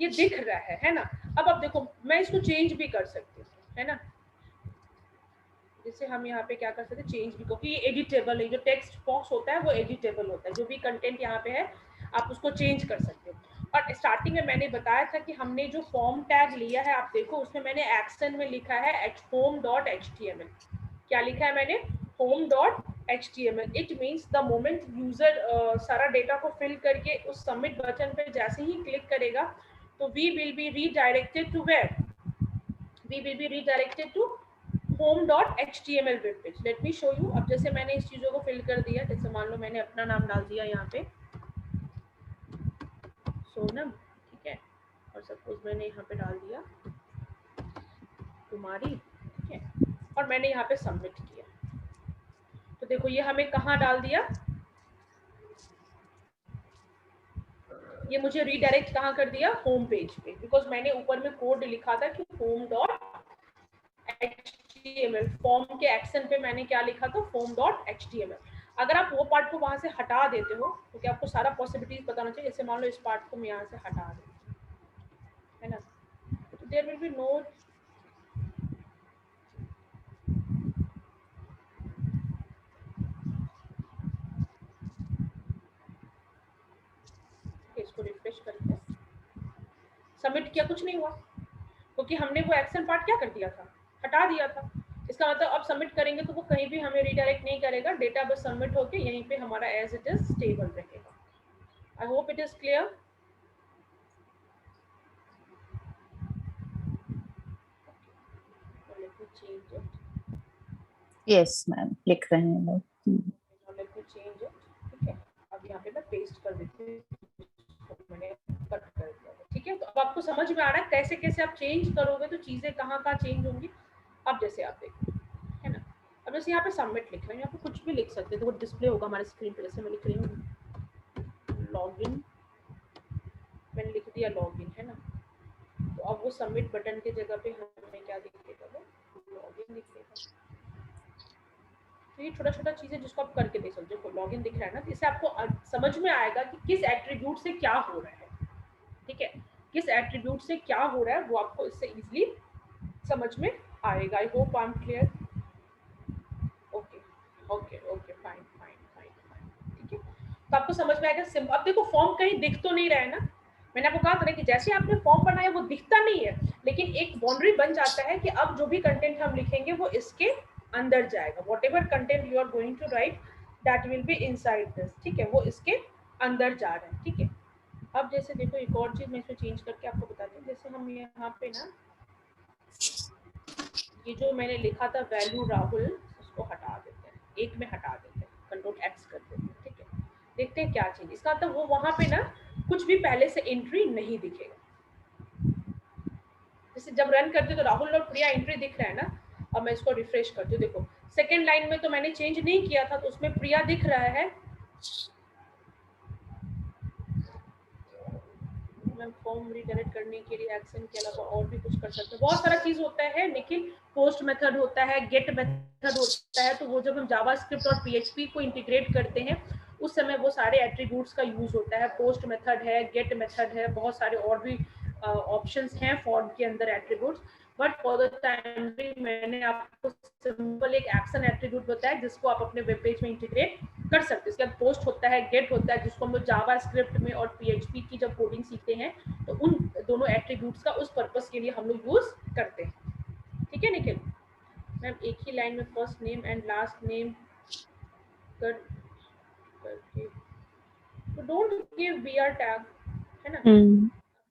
Speaker 1: ये दिख रहा है ना। अब आप देखो मैं इसको चेंज भी कर सकती हूँ, है ना। जैसे हम यहाँ पे क्या कर सकते हैं, चेंज भी, क्योंकि ये एडिटेबल है, जो टेक्स्ट बॉक्स होता है वो एडिटेबल होता है, जो भी कंटेंट यहाँ पे है आप उसको चेंज कर सकते हो। और स्टार्टिंग में मैंने बताया था कि हमने जो फॉर्म टैग लिया है, आप देखो उसमें मैंने एक्शन में लिखा है home.html। क्या लिखा है मैंने, home.html। It means the moment user सारा डेटा को फिल करके उस सबमिट बटन पे जैसे ही क्लिक करेगा तो we will be redirected to where, we will be redirected to home.html web page. Let me show you. अब जैसे मैंने इस चीजों को फिल कर दिया, जैसे मान लो मैंने अपना नाम डाल दिया यहाँ पे सोनम, ठीक है, और सपोज मैंने यहाँ पे डाल दिया कुमारी, ठीक है, और मैंने यहाँ पे सबमिट किया। तो देखो ये हमें कहाँ डाल दिया, ये मुझे रीडायरेक्ट कहाँ कर दिया, होम पेज पे, बिकॉज मैंने ऊपर में कोड लिखा था कि home.html, फॉर्म के एक्शन पे मैंने क्या लिखा था, form.html। अगर आप वो पार्ट को वहां से हटा देते हो तो क्या आपको सारा पॉसिबिलिटीज बताना चाहिए। जैसे मान लो इस पार्ट को मैं यहाँ से हटा देती हूँ, है ना, तो देयर विल बी नो, इसको रिफ्रेश करते हैं, सबमिट किया, कुछ नहीं हुआ, क्योंकि हमने वो एक्शन पार्ट क्या कर दिया था, हटा दिया था। इसका मतलब अब सबमिट करेंगे तो वो कहीं भी हमें रिडायरेक्ट नहीं करेगा, डेटा बस सबमिट होके यहीं पे हमारा एज इट इज स्टेबल रहेगा। I hope it is clear. Let me change it,
Speaker 2: yes ma'am, लिख रहे हैं लोग।
Speaker 1: लेट मी चेंज इट, ठीक है। अब यहाँ पे मैं पेस्ट कर देती हूँ, मैंने कट कर दिया, ठीक है। तो अब आपको समझ में आ रहा है कैसे कैसे आप चेंज करोगे तो चीजें कहाँ कहाँ चेंज होंगी। अब जैसे आप देखो, है ना, अब जैसे यहाँ पे सबमिट लिख रहे हैं, यहाँ पे कुछ भी लिख सकते हैं तो वो डिस्प्ले होगा हमारे स्क्रीन पे। जैसे मैं लिख रही हूँ लॉगिन, मैंने लिख दिया लॉगिन, है ना, तो अब वो सबमिट बटन के जगह पे हमें क्या दिखेगा, वो लॉगिन दिखेगा। तो ये छोटा छोटा चीजें जिसको आप करके देख सकते हो। लॉगिन दिख रहा है ना, तो इससे आपको समझ में आएगा कि किस एट्रीब्यूट से क्या हो रहा है, ठीक है, किस एट्रीब्यूट से क्या हो रहा है वो आपको इससे इजीली समझ में आएगा। I hope I am clear. Okay okay okay, fine fine fine fine, ठीक है। तो आपको समझ में आएगा। अब देखो फॉर्म कहीं दिख तो नहीं रहा है ना, मैंने आपको कहा था ना कि जैसे आपने फॉर्म बनाया वो दिखता नहीं है, लेकिन एक बाउंड्री बन जाता है कि अब जो भी कंटेंट हम लिखेंगे वो इसके अंदर जाएगा। Whatever content you are going to write that will be inside this, ठीक है, वो इसके अंदर जा रहा है, ठीक है। अब जैसे देखो एक और चीज मैं इसमें चेंज करके आपको बताती हूँ। जैसे हम यहाँ पे ना ये जो मैंने लिखा था वैल्यू राहुल, उसको हटा देते हैं, एक में हटा देते हैं, कंट्रोल एक्स कर देते हैं, ठीक है। देखते हैं क्या चीज, इसका मतलब वो वहां पे ना कुछ भी पहले से एंट्री नहीं दिखेगा। जैसे जब रन करते तो राहुल और प्रिया एंट्री दिख रहा है ना। अब मैं इसको रिफ्रेश करती हूँ, देखो सेकेंड लाइन में तो मैंने चेंज नहीं किया था तो उसमें प्रिया दिख रहा है। मैं फॉर्म रीडायरेक्ट करने के लिए एक्शन के अलावा और भी कुछ कर सकते हैं, बहुत सारा चीज होता है। लेकिन पोस्ट मेथड होता है, गेट मेथड होता है, तो वो जब हम जावास्क्रिप्ट और पीएचपी को इंटीग्रेट करते हैं उस समय वो सारे एट्रीब्यूट्स का यूज होता है। पोस्ट मेथड है, गेट मेथड है, बहुत सारे और भी ऑप्शंस हैं फॉर्म के अंदर attributes. But for the time Bing मैंने आपको सिंपल एक एक्शन एट्रीब्यूट बताया जिसको आप अपने वेब पेज में इंटीग्रेट कर सकते हैं। इसके बाद पोस्ट होता है, गेट होता है, जिसको हम लोग जावास्क्रिप्ट में और पीएचपी की जब कोडिंग सीखते हैं तो उन दोनों एट्रीब्यूट्स का उस पर्पस के लिए हम लोग यूज करते हैं, ठीक है निखिल। मैम एक ही लाइन में first name and last name करके, तो डोंट गिव बीआर टैग, है ना।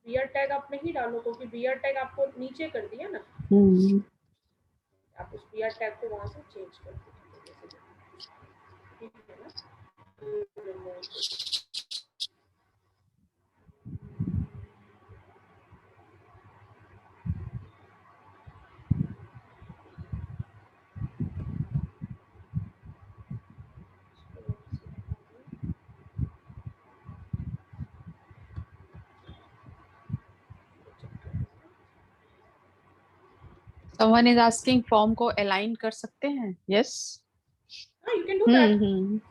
Speaker 1: बीआर टैग आप नहीं डालो क्योंकि बीआर टैग आपको नीचे कर दिया ना, आप उस बीआर टैग को वहां से चेंज कर दीजिए, ठीक है ना।
Speaker 2: Someone is asking फॉर्म को अलाइन कर सकते हैं? यस,
Speaker 1: हाँ, यू कैन डू दैट।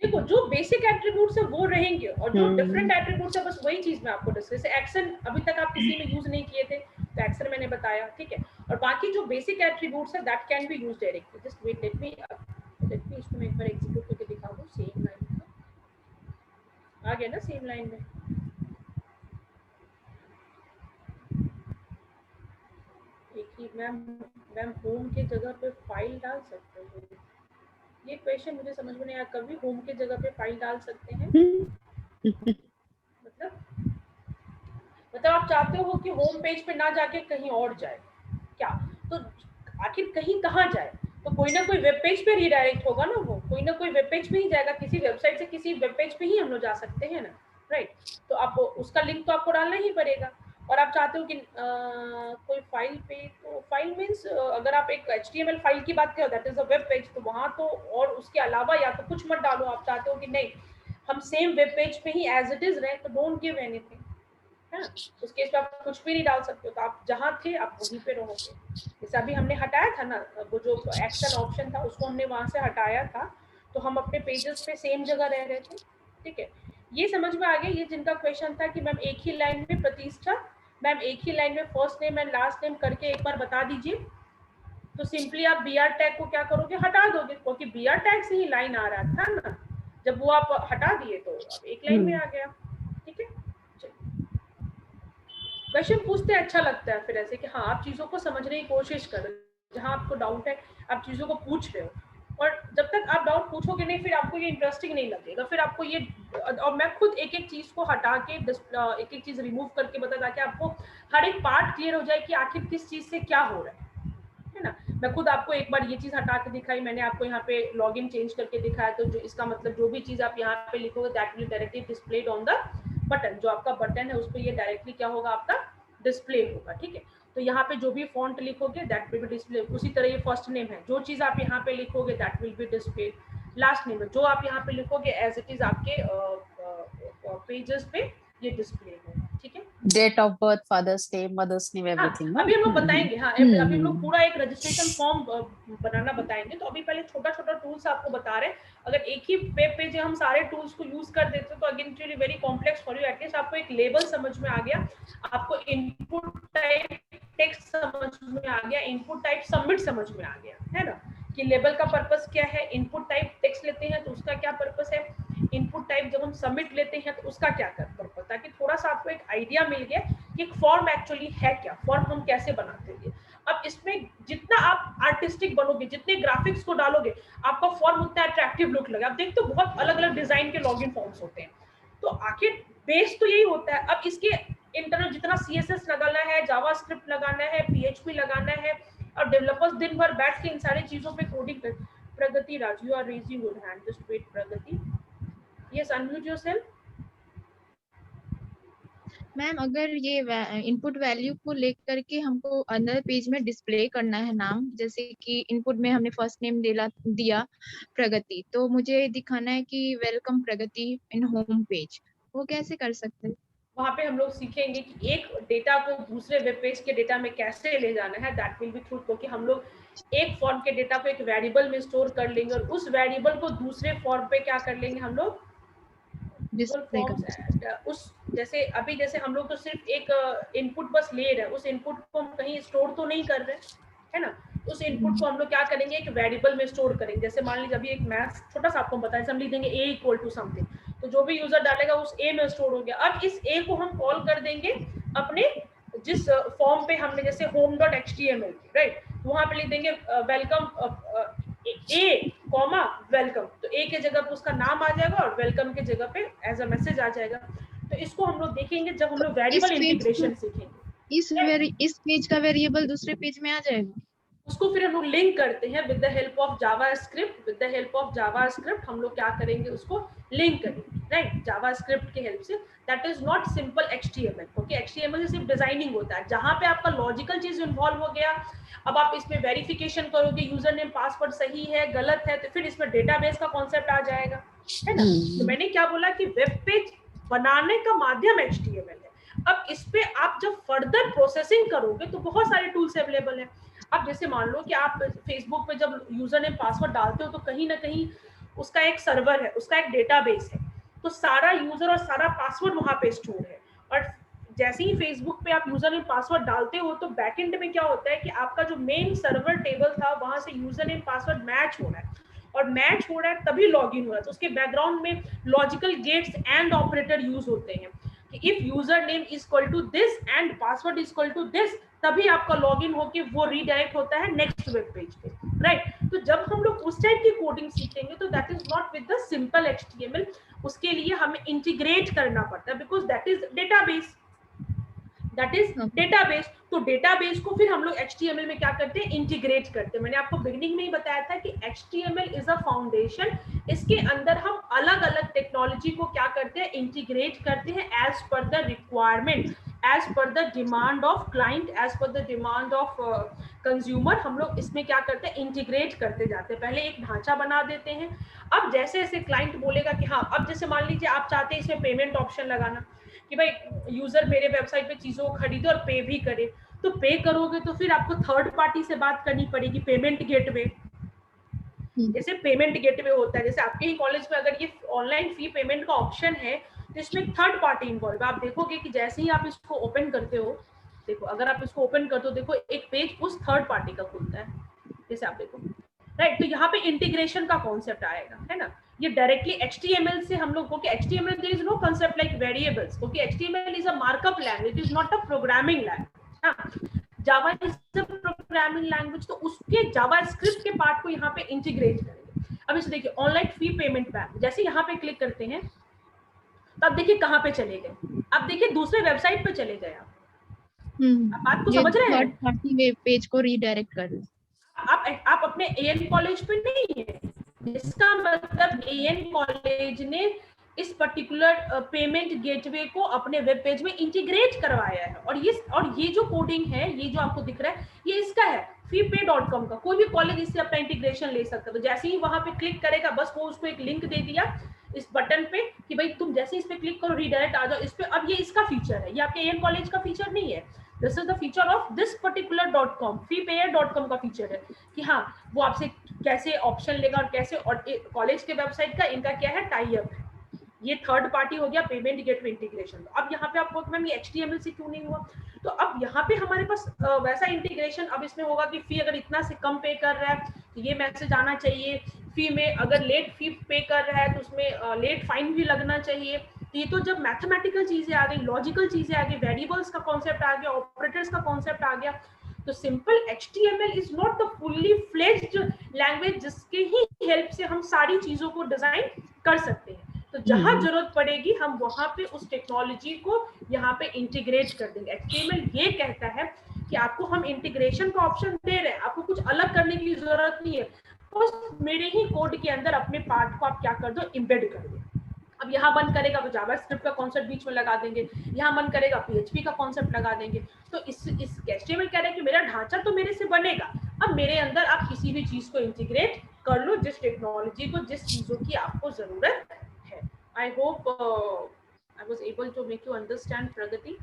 Speaker 1: देखो जो बेसिक एट्रीब्यूट्स है वो रहेंगे और जो डिफरेंट एट्रीब्यूट्स है बस वही चीज मैं आपको डिस्कस। जैसे एक्शन अभी तक आप किसी में यूज नहीं किए थे तो एक्शन मैंने बताया, ठीक है। और बाकी जो बेसिक एट्रीब्यूट्स है that can be used directly. Just wait, let me इसको मैं एक बार एग्जीक्यूट करके दिखा दूं। सेम लाइन में आ गया ना, सेम लाइन में। एक ही मैम होम के जगह पे फाइल डाल सकते हैं? ये क्वेश्चन मुझे समझ में नहीं आया। कभी होम के जगह पे फाइल डाल सकते हैं मतलब आप चाहते हो कि होम पेज पे ना जाके कहीं और जाए क्या? तो आखिर कहीं कहाँ जाए? तो कोई ना कोई वेब पेज पे रीडायरेक्ट होगा ना, वो कोई ना कोई वेब पेज पे ही जाएगा। किसी वेबसाइट से किसी वेब पेज पे ही हम लोग जा सकते हैं ना, राइट। तो आप उसका लिंक तो आपको डालना ही पड़ेगा। और आप चाहते हो कि कोई फाइल पे, तो फाइल मीन्स अगर आप एक HTML फाइल की बात करो that is a web page, तो वहाँ तो और उसके अलावा या तो कुछ मत डालो। आप चाहते हो कि नहीं हम सेम वेब पेज पे ही एज इट इज रहे, तो डोंट गिव एनीथिंग, है ना। उस केस पे आप कुछ भी नहीं डाल सकते हो, तो आप जहाँ थे आप वहीं पे रहोगे। जैसे अभी हमने हटाया था ना वो जो एक्शन ऑप्शन था उसको हमने वहां से हटाया था, तो हम अपने पेजेस पे सेम जगह रह रहे थे, ठीक है। ये समझ में आ गया। ये जिनका क्वेश्चन था कि मैम एक ही लाइन में प्रतिष्ठा, मैम एक ही लाइन में first name and last name करके एक बार बता दीजिए। तो सिंपली आप बीआर टैग को क्या करोगे, हटा दोगे, क्योंकि बीआर टैग से ही लाइन आ रहा था ना। जब वो आप हटा दिए तो अब एक लाइन में आ गया, ठीक है। क्वेश्चन पूछते अच्छा लगता है फिर ऐसे कि हाँ आप चीजों को समझने की कोशिश करो, जहाँ आपको डाउट है आप चीजों को पूछ रहे हो, और जब तक आप डाउट पूछोगे नहीं फिर आपको ये इंटरेस्टिंग नहीं लगेगा, फिर आपको ये, और मैं खुद एक एक चीज को हटा के एक एक चीज रिमूव करके बता, ताकि आपको हर एक पार्ट क्लियर हो जाए कि आखिर किस चीज से क्या हो रहा है ना। मैं खुद आपको एक बार ये चीज हटा के दिखाई, मैंने आपको यहाँ पे लॉगिन चेंज करके दिखाया, तो जो इसका मतलब जो भी चीज आप यहाँ पे लिखोगे that will directly displayed on the button, जो आपका बटन है उस पर ये डायरेक्टली क्या होगा आपका डिस्प्ले होगा, ठीक है। तो यहाँ पे जो भी फॉन्ट लिखोगे दैट विल बी डिस्प्ले, उसी तरह ये फर्स्ट नेम है, जो चीज आप यहाँ पे लिखोगे that will be display, last name है जो आप यहाँ पे लिखोगे एज इट इज आपके पेजेस पे ये डिस्प्ले होगा, ठीक है।
Speaker 2: Date of birth, father's name, mother's name, everything.
Speaker 1: अभी हम लोग बताएंगे, हाँ अभी हम लोग पूरा एक रजिस्ट्रेशन फॉर्म बनाना बताएंगे, तो अभी पहले छोटा छोटा टूल्स आपको बता रहे हैं। अगर एक ही वेब पेज हम सारे टूल्स को यूज कर देते तो again it will very complex for you. At least आपको एक लेबल समझ में आ गया, आपको इनपुट टाइप टेक्स्ट समझ में आ गया, इनपुट टाइप सबमिट समझ में आ गया, है ना, कि लेबल का पर्पस क्या है, इनपुट टाइप टेक्स्ट लेते हैं तो उसका क्या पर्पस है, इनपुट टाइप जब हम सबमिट लेते हैं तो उसका क्या पर्पस, ताकि थोड़ा सा आपको एक आइडिया मिल गया कि एक फॉर्म एक्चुअली है क्या, फॉर्म हम कैसे बनाते हैं। अब इसमें जितना आप आर्टिस्टिक बनोगे, जितने ग्राफिक्स को डालोगे, आपका फॉर्म उतना अट्रैक्टिव लुक लगेगा। आप देखते हो बहुत अलग अलग डिजाइन के लॉगिन फॉर्म्स होते हैं, तो आखिर बेस तो यही होता है। अब इसके इंटरनल जितना CSS लगाना है, जावास्क्रिप्ट लगाना है, PHP लगाना है, और डेवलपर्स दिन भर बैठ के इन सारी चीजों पे कोडिंग कर। Pragati Raj, you are raising your hand, just wait Pragati. Yes, unmute yourself.
Speaker 4: Ma'am अगर ये इनपुट वैल्यू को लेकर के हमको अंदर पेज में डिस्प्ले करना है नाम, जैसे कि इनपुट में हमने फर्स्ट नेम दिया प्रगति, तो मुझे दिखाना है कि वेलकम प्रगति इन होम पेज, वो कैसे कर सकते हैं?
Speaker 1: वहाँ पे हम लोग सीखेंगे कि एक डेटा को दूसरे वेब पेज के डेटा में कैसे ले जाना है, दैट विल बी थ्रू, क्योंकि हम लोग एक फॉर्म के डेटा को एक वेरिएबल में स्टोर कर लेंगे और उस वेरिएबल को दूसरे फॉर्म पे क्या कर लेंगे हम लोग, उस जैसे अभी जैसे हम लोग तो सिर्फ एक इनपुट बस ले रहे हैं, उस इनपुट को हम कहीं स्टोर तो नहीं कर रहे, है ना। उस इनपुट को हम लोग क्या करेंगे, एक वेरिएबल में स्टोर करेंगे। जैसे मान लीजिए अभी एक मैथ्स छोटा सा आपको बताया, हम लिख देंगे a इक्वल टू समथिंग, तो जो भी यूजर डालेगा उस a में स्टोर हो गया। अब इस a को हम कॉल कर देंगे अपने जिस फॉर्म पे हमने, जैसे home.html, राइट, वहां पे लिख देंगे वेलकम a कॉमा वेलकम, तो a के जगह पे उसका नाम आ जाएगा और वेलकम के जगह पे एज अ मैसेज आ जाएगा। तो इसको हम लोग देखेंगे जब हम लोग वेरिएबल इंटीग्रेशन सीखेंगे।
Speaker 4: इस पेज का वेरिएबल दूसरे पेज में आ जाएगा,
Speaker 1: उसको फिर हम लोग लिंक करते हैं with the help of JavaScript. With the help of JavaScript हम लोग क्या करेंगे, उसको लिंक करेंगे, राइट, जावास्क्रिप्ट की हेल्प से। That is not simple HTML, okay. HTML से सिर्फ डिजाइनिंग होता है, जहां पे आपका लॉजिकल चीज इन्वॉल्व हो गया। अब आप इसमें वेरिफिकेशन करोगे, यूजर नेम पासवर्ड सही है गलत है, तो फिर इसमें डेटाबेस का कॉन्सेप्ट आ जाएगा, है ना। तो मैंने क्या बोला कि वेब पेज बनाने का माध्यम HTML है। अब इस पे आप जब फर्दर प्रोसेसिंग करोगे तो बहुत सारे टूल्स अवेलेबल हैं। अब जैसे मान लो कि आप फेसबुक पे जब यूजर नेम पासवर्ड डालते हो तो कहीं ना कहीं उसका एक सर्वर है, उसका एक डेटाबेस है, तो सारा यूजर और सारा पासवर्ड वहां पे स्टोर है। और जैसे ही फेसबुक पे आप यूजर नेम पासवर्ड डालते हो तो बैकएंड में क्या होता है कि आपका जो मेन सर्वर टेबल था वहां से यूजर नेम पासवर्ड मैच हो रहा है, और मैच हो रहा है तभी लॉगिन हो रहा है। तो उसके बैकग्राउंड में logical gates and operator use होते हैं कि if user name is equal to this and password is equal to this, तभी आपका लॉगिन होके वो रीडायरेक्ट होता है नेक्स्ट वेब पेज पे, राइट। तो जब हम लोग उस टाइप की कोडिंग सीखेंगे तो that is not with the simple HTML, उसके लिए हमें इंटीग्रेट करना पड़ता है, because that is database, that is database. तो डेटाबेस को फिर हम लोग HTML में क्या करते हैं, इंटीग्रेट करते हैं। मैंने आपको बिगिनिंग में ही बताया था कि HTML इज अ फाउंडेशन, इसके अंदर हम अलग अलग टेक्नोलॉजी को क्या करते हैं, इंटीग्रेट करते हैं as per the requirement, as per the demand of client, as per the demand of consumer. हम लोग इसमें क्या करते हैं, इंटीग्रेट करते जाते हैं। पहले एक ढांचा बना देते हैं, अब जैसे जैसे क्लाइंट बोलेगा कि हाँ, अब जैसे मान लीजिए आप चाहते हैं इसमें पेमेंट ऑप्शन लगाना कि भाई यूजर मेरे वेबसाइट पे चीजों को खरीदे और पे भी करे, तो पे करोगे तो फिर आपको थर्ड पार्टी से बात करनी पड़ेगी, पेमेंट गेटवे। जैसे पेमेंट गेटवे होता है, जैसे आपके ही कॉलेज में अगर ये ऑनलाइन फी पेमेंट का ऑप्शन है तो इसमें थर्ड पार्टी इन्वॉल्व है। आप देखोगे कि जैसे ही आप इसको ओपन करते हो, देखो अगर आप इसको ओपन करते हो, देखो एक पेज उस थर्ड पार्टी का खुलता है, जैसे आप देखो, राइट। तो यहाँ पे इंटीग्रेशन का कॉन्सेप्ट आएगा, है ना। ये डायरेक्टली HTML से हम लोग, क्योंकि HTML there is no concept like variables, क्योंकि HTML is a markup language, it is not a programming language. हाँ, Java is a programming language, तो उसके जावास्क्रिप्ट के पार्ट को यहाँ पे इंटीग्रेट करेंगे. अब इसे देखिए, ऑनलाइन फी पेमेंट बैंक, जैसे यहाँ पे क्लिक करते हैं तो अब देखिए कहाँ पे चले गए, अब देखिए दूसरे वेबसाइट पे चले गए. आप बात को समझ रहे हैं?
Speaker 4: थर्ड पार्टी वेब पेज को रीडायरेक्ट कर रहे हैं.
Speaker 1: आप अपने AN कॉलेज पे नहीं है, इसका मतलब AN कॉलेज ने इस पर्टिकुलर पेमेंट गेटवे को अपने वेब पेज में इंटीग्रेट करवाया है. और ये जो कोडिंग है, ये जो आपको दिख रहा है, ये इसका है feepay.com का. कोई भी कॉलेज इससे अपना इंटीग्रेशन ले सकता है. तो जैसे ही वहां पे क्लिक करेगा, बस वो उसको एक लिंक दे दिया इस बटन पे कि भाई तुम जैसे इस पे क्लिक करो रीडायरेक्ट आ जाओ इस पे. अब ये इसका फीचर है, ये आपके AN कॉलेज का फीचर नहीं है. This is the feature of this particular .com, feepayer.com का फीचर है कि हाँ वो आपसे कैसे ऑप्शन लेगा और कैसे. और कॉलेज के वेबसाइट का इनका क्या है, टाई अप है. ये थर्ड पार्टी हो गया पेमेंट गेटवे इंटीग्रेशन. अब यहाँ पे आपको मैम ये HTML से क्यों नहीं हुआ, तो अब यहाँ पे हमारे पास वैसा इंटीग्रेशन अब इसमें होगा कि फी अगर इतना से कम पे कर रहा है तो ये मैसेज आना चाहिए. फी में अगर लेट फी पे कर रहा है तो उसमें लेट फाइन भी लगना चाहिए. तो ये तो जब मैथमेटिकल चीजें आ गई, लॉजिकल चीजें आ गई, वेरिएबल्स का कॉन्सेप्ट आ गया, ऑपरेटर्स का कॉन्सेप्ट आ गया, तो simple HTML is not the fully fledged language जिसके ही हेल्प से हम सारी चीजों को डिजाइन कर सकते हैं. तो जहां जरूरत पड़ेगी हम वहां पे उस टेक्नोलॉजी को यहाँ पे इंटीग्रेट कर देंगे. HTML ये कहता है कि आपको हम इंटीग्रेशन का ऑप्शन दे रहे हैं, आपको कुछ अलग करने की जरूरत नहीं है, बस मेरे ही कोड के अंदर अपने पार्ट को आप क्या कर दो, इम्बेड कर दो. अब यहाँ मन करेगा तो जावास्क्रिप्ट का कॉन्सेप्ट बीच में लगा देंगे, यहाँ मन करेगा PHP का कॉन्सेप्ट लगा देंगे. तो इस HTML कह रहे हैं कि मेरा ढांचा तो मेरे से बनेगा, अब मेरे अंदर आप किसी भी चीज को इंटीग्रेट कर लो, जिस टेक्नोलॉजी को, जिस चीजों की आपको जरूरत है. I hope I was able to make you understand, Pragati.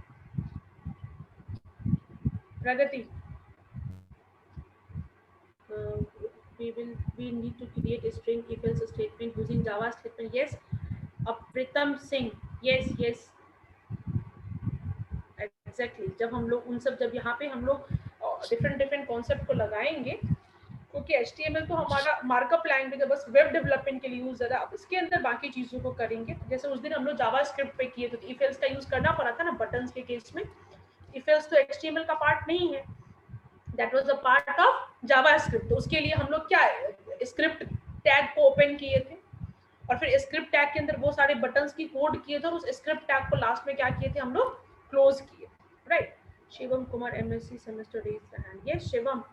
Speaker 1: We need to create a string if else statement using JavaScript. Yes, Pritam Singh. Yes, exactly. जब हम लोग जब यहाँ पे हम लोग डिफरेंट कॉन्सेप्ट को लगाएंगे, क्योंकि HTML तो हमारा मार्कअप लैंग्वेज है, बस वेब डेवलपमेंट के लिए यूज है. अब इसके अंदर बाकी चीजों को करेंगे. जैसे उस दिन हम लोग जावास्क्रिप्ट पे किए तो इफ एल्स का यूज करना पड़ा था ना बटन्स के केस में. इफ एल्स तो HTML का पार्ट नहीं है, that was a part of JavaScript. तो उसके लिए हम लोग क्या स्क्रिप्ट टैग को ओपन किए थे और फिर स्क्रिप्ट टैग के अंदर वो सारे बटन्स की कोड किए थे और उस स्क्रिप्ट टैग को लास्ट में क्या किए थे, हम लोग क्लोज किए. Right. Shivam Kumar MSc semester raise the hand. Yes Shivam,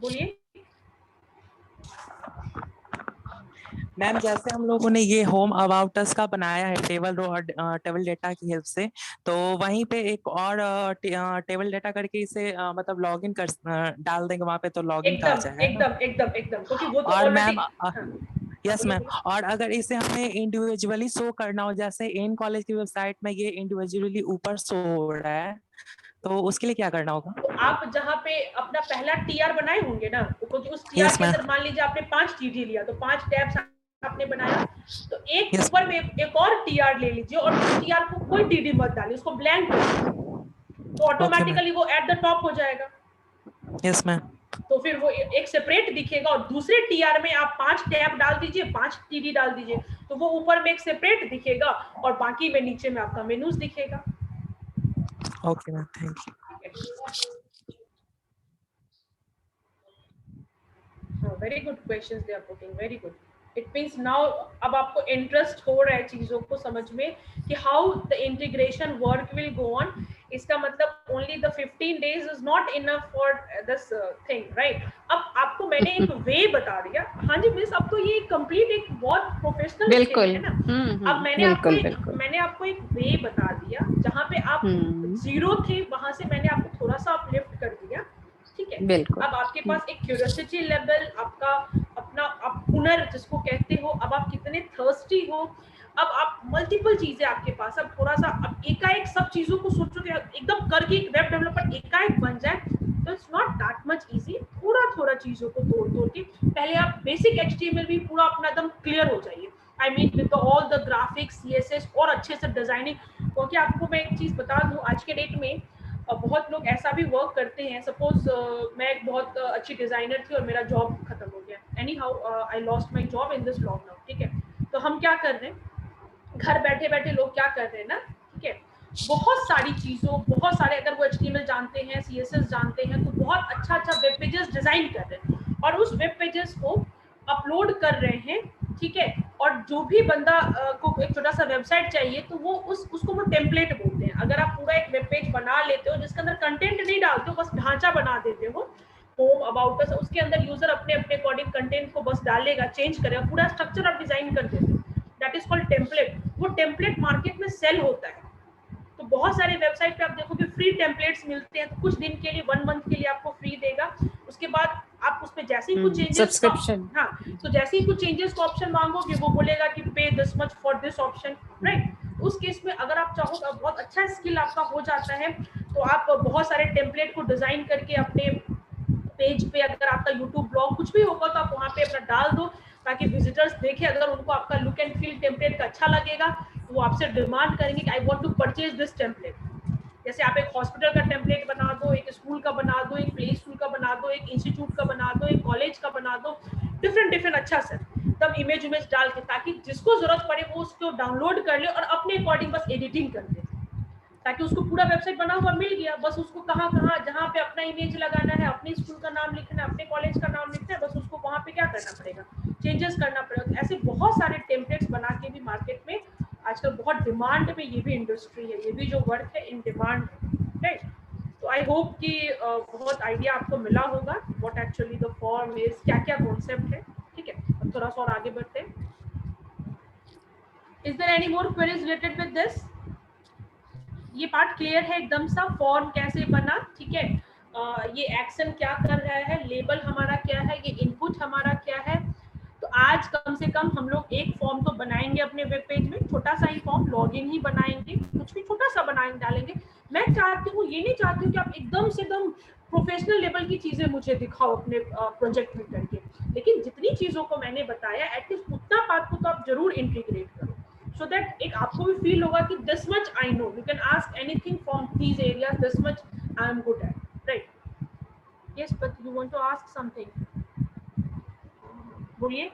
Speaker 1: बोलिए.
Speaker 5: मैम जैसे हम लोगों ने ये होम अबाउट अस का बनाया है टेबल रो और टेबल डेटा की हेल्प से, तो वहीं पे एक और टेबल डेटा करके इसे मतलब लॉगिन कर डाल देंगे वहां पे, तो लॉगिन का आ जाएगा.
Speaker 1: एकदम क्योंकि वो तो
Speaker 5: और मैम
Speaker 1: ऑलरेडी.
Speaker 5: यस मैम, और अगर इसे हमें इंडिविजुअली शो करना हो, जैसे एन कॉलेज की वेबसाइट में ये इंडिविजुअली ऊपर शो हो रहा है, तो उसके लिए क्या करना होगा?
Speaker 1: तो आप जहाँ पे अपना पहला TR बनाए होंगे ना, क्योंकि उस TR के अंदर मान लीजिए आपने 5 TD लिया तो 5 टैब्स आपने बनाया, तो एक ऊपर में एक और TR ले लीजिए और उस TR को कोई TD मत डालिए, उसको ब्लैंक कर दीजिए, तो ऑटोमेटिकली वो एट द टॉप हो जाएगा.
Speaker 5: Yes ma'am.
Speaker 1: तो फिर वो एक सेपरेट दिखेगा और दूसरे TR में आप 5 टैब डाल दीजिए, 5 TD डाल दीजिए, तो वो ऊपर में एक सेपरेट दिखेगा और बाकी में नीचे में आपका मेनूज दिखेगा.
Speaker 5: Okay ma'am, thank you.
Speaker 1: Very good questions they are putting, very good. It means now अब आपको इंटरेस्ट हो रहा है चीजों को समझ में कि how the integration work will go on. इसका मतलब only the 15 days is not enough for this thing, right. अब आपको मैंने एक वे बता दिया. हाँ जी मिस, अब तो ये कंप्लीट एक बहुत प्रोफेशनल
Speaker 2: बिल्कुल
Speaker 1: है ना. अब मैंने आपको एक वे बता दिया जहाँ पे आप जीरो थे, वहां से मैंने आपको थोड़ा सा अपलिफ्ट कर दिया. ठीक है.
Speaker 2: बिल्कुल.
Speaker 1: अब आपके पास एक क्यूरियोसिटी लेवल, आपका अपना आप हुनर जिसको कहते हो, अब आप कितने थर्स्टी हो, अब आप मल्टीपल चीजें आपके पास, अब थोड़ा सा अब एकाएक सब चीजों को सोचोगे एकदम करके एक वेब डेवलपर एकाएक बन जाए, तो it's not that much easy. थोड़ा चीजों को तोड़ के पहले आप बेसिक HTML भी पूरा अपना एकदम क्लियर हो जाइए. I mean with all the graphics, CSS और अच्छे से डिजाइनिंग. क्योंकि आपको मैं एक चीज बता दूं, आज के डेट में बहुत लोग ऐसा भी वर्क करते हैं. सपोज मैं एक बहुत अच्छी डिजाइनर थी और मेरा जॉब खत्म हो गया, any how I lost my job in this lockdown, ठीक है। तो हम क्या कर रहे हैं, घर बैठे बैठे लोग क्या कर रहे हैं ना, ठीक है, बहुत सारी चीजों, बहुत सारे, अगर वो HTML जानते हैं, CSS जानते हैं, तो बहुत अच्छा अच्छा वेब पेजेस डिजाइन कर रहे हैं और उस वेब पेजेस को अपलोड कर रहे हैं, ठीक है। और जो भी बंदा को एक छोटा सा वेबसाइट चाहिए तो वो उसको वो टेम्पलेट बोलते हैं। अगर आप पूरा एक वेब पेज बना लेते हो जिसके अंदर कंटेंट नहीं डालते हो, बस ढांचा बना देते हो, होम अबाउट अस, उसके अंदर यूजर अपने अपने अकॉर्डिंग कंटेंट को बस डालेगा, चेंज करेगा, पूरा स्ट्रक्चर आप डिजाइन कर देते हो, दैट इज कॉल्ड टेम्पलेट। वो टेम्पलेट मार्केट में सेल होता है। तो बहुत सारे वेबसाइट पे आप देखोगे फ्री टेम्पलेट्स मिलते हैं, तो कुछ दिन के लिए, 1 मंथ के लिए आपको फ्री देगा, उसके बाद आप उसमें जैसे ही कुछ चेंजेस,
Speaker 2: सब्सक्रिप्शन,
Speaker 1: हाँ, तो जैसे ही कुछ चेंजेस का ऑप्शन मांगोगे वो बोलेगा कि पे this much for this option, right. उस केस में अगर आप चाहो, बहुत अच्छा स्किल आपका हो जाता है, तो आप बहुत सारे टेम्पलेट को डिजाइन करके अपने पेज पे, अगर आपका यूट्यूब ब्लॉग कुछ भी होगा तो आप वहाँ पे अपना डाल दो, ताकि विजिटर्स देखें। अगर उनको आपका लुक एंड फील टेम्पलेट का अच्छा लगेगा तो वो आपसे डिमांड करेंगे कि I want to purchase this template. जैसे आप एक हॉस्पिटल का टेम्पलेट बना दो, एक स्कूल का बना दो, एक प्ले स्कूल का बना दो, एक इंस्टीट्यूट का बना दो, एक कॉलेज का बना दो, डिफरेंट अच्छा सर, तब इमेज डाल के, ताकि जिसको जरूरत पड़े वो उसको डाउनलोड कर ले और अपने अकॉर्डिंग बस एडिटिंग कर दे, ताकि उसको पूरा वेबसाइट बना हुआ मिल गया, बस उसको कहाँ जहाँ पे अपना इमेज लगाना है, अपने स्कूल का नाम लिखना है, अपने कॉलेज का नाम लिखना है, बस उसको वहाँ पे क्या करना पड़ेगा, चेंजेस करना पड़ेगा। ऐसे बहुत सारे टेम्पलेट्स बना के भी मार्केट में आजकल बहुत डिमांड में ये भी इंडस्ट्री है, ये भी जो वर्क है इन डिमांड है, राइट। तो आई होप कि बहुत आइडिया आपको मिला होगा what actually the form is, क्या क्या कॉन्सेप्ट है, ठीक है। अब थोड़ा सा और आगे बढ़ते हैं। Is there any more queries related with this? ये पार्ट क्लियर है एकदम सा, फॉर्म कैसे बना, ठीक है, ये एक्शन क्या कर रहा है, लेबल हमारा क्या है, ये इनपुट हमारा क्या है। तो आज कम से कम हम लोग एक फॉर्म तो बनाएंगे अपने वेब पेज में, छोटा सा ही फॉर्म, लॉगिन ही बनाएंगे, कुछ भी छोटा सा बनाएंगे, डालेंगे। मैं चाहती हूँ, ये नहीं चाहती हूँ कि आप एकदम से एकदम प्रोफेशनल लेवल की चीजें मुझे दिखाओ अपने प्रोजेक्ट में करके, लेकिन जितनी चीजों को मैंने बताया एटलीस्ट उतना पार्ट को तो आप जरूर इंटीग्रेट करो, so that एक आपको भी फील होगा कि this much I know, you can ask anything from these areas, this much I am good at, right? Yes, but you want to ask something, बोलिए।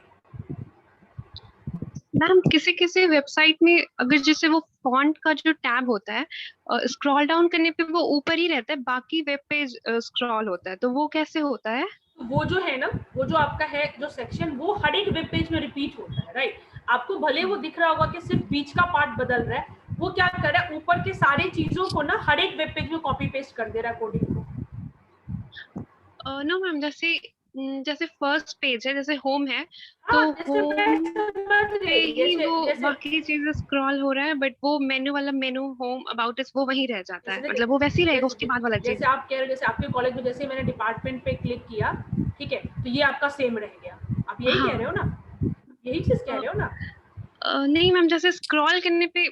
Speaker 6: मैम किसी किसी वेबसाइट में अगर जैसे वो फॉन्ट का जो टैब होता है, स्क्रॉल डाउन करने पे वो ऊपर ही रहता है, बाकी वेब पेज स्क्रॉल होता है, तो वो कैसे होता है?
Speaker 1: वो जो है ना, वो जो आपका है जो सेक्शन, वो हर एक वेब पेज में रिपीट होता है, राइट। आपको भले वो दिख रहा होगा कि सिर्फ बीच का पार्ट बदल रहा है, वो क्या कर रहा है, ऊपर के सारे चीजों को ना हर एक वेब पेज में कॉपी पेस्ट कर दे रहा है कोडिंग को।
Speaker 6: नो मैम, जैसे फर्स्ट पेज है, जैसे होम है, तो होम पे ही वो बाकी चीजें स्क्रॉल हो रहा है, बट वो मेनू वाला मेनू होम अबाउट अस वो वहीं रह जाता है, मतलब वो वैसे ही रहेगा, उसके बाद वाला चीज।
Speaker 1: जैसे आप कह रहे हो, जैसे आपके कॉलेज में जैसे मैंने डिपार्टमेंट पे क्लिक किया, ठीक है, तो ये आपका सेम रह गया, आप यही कह रहे हो ना, यही चीज कह रहे हो ना?
Speaker 6: नहीं मैम, जैसे स्क्रॉल करने पे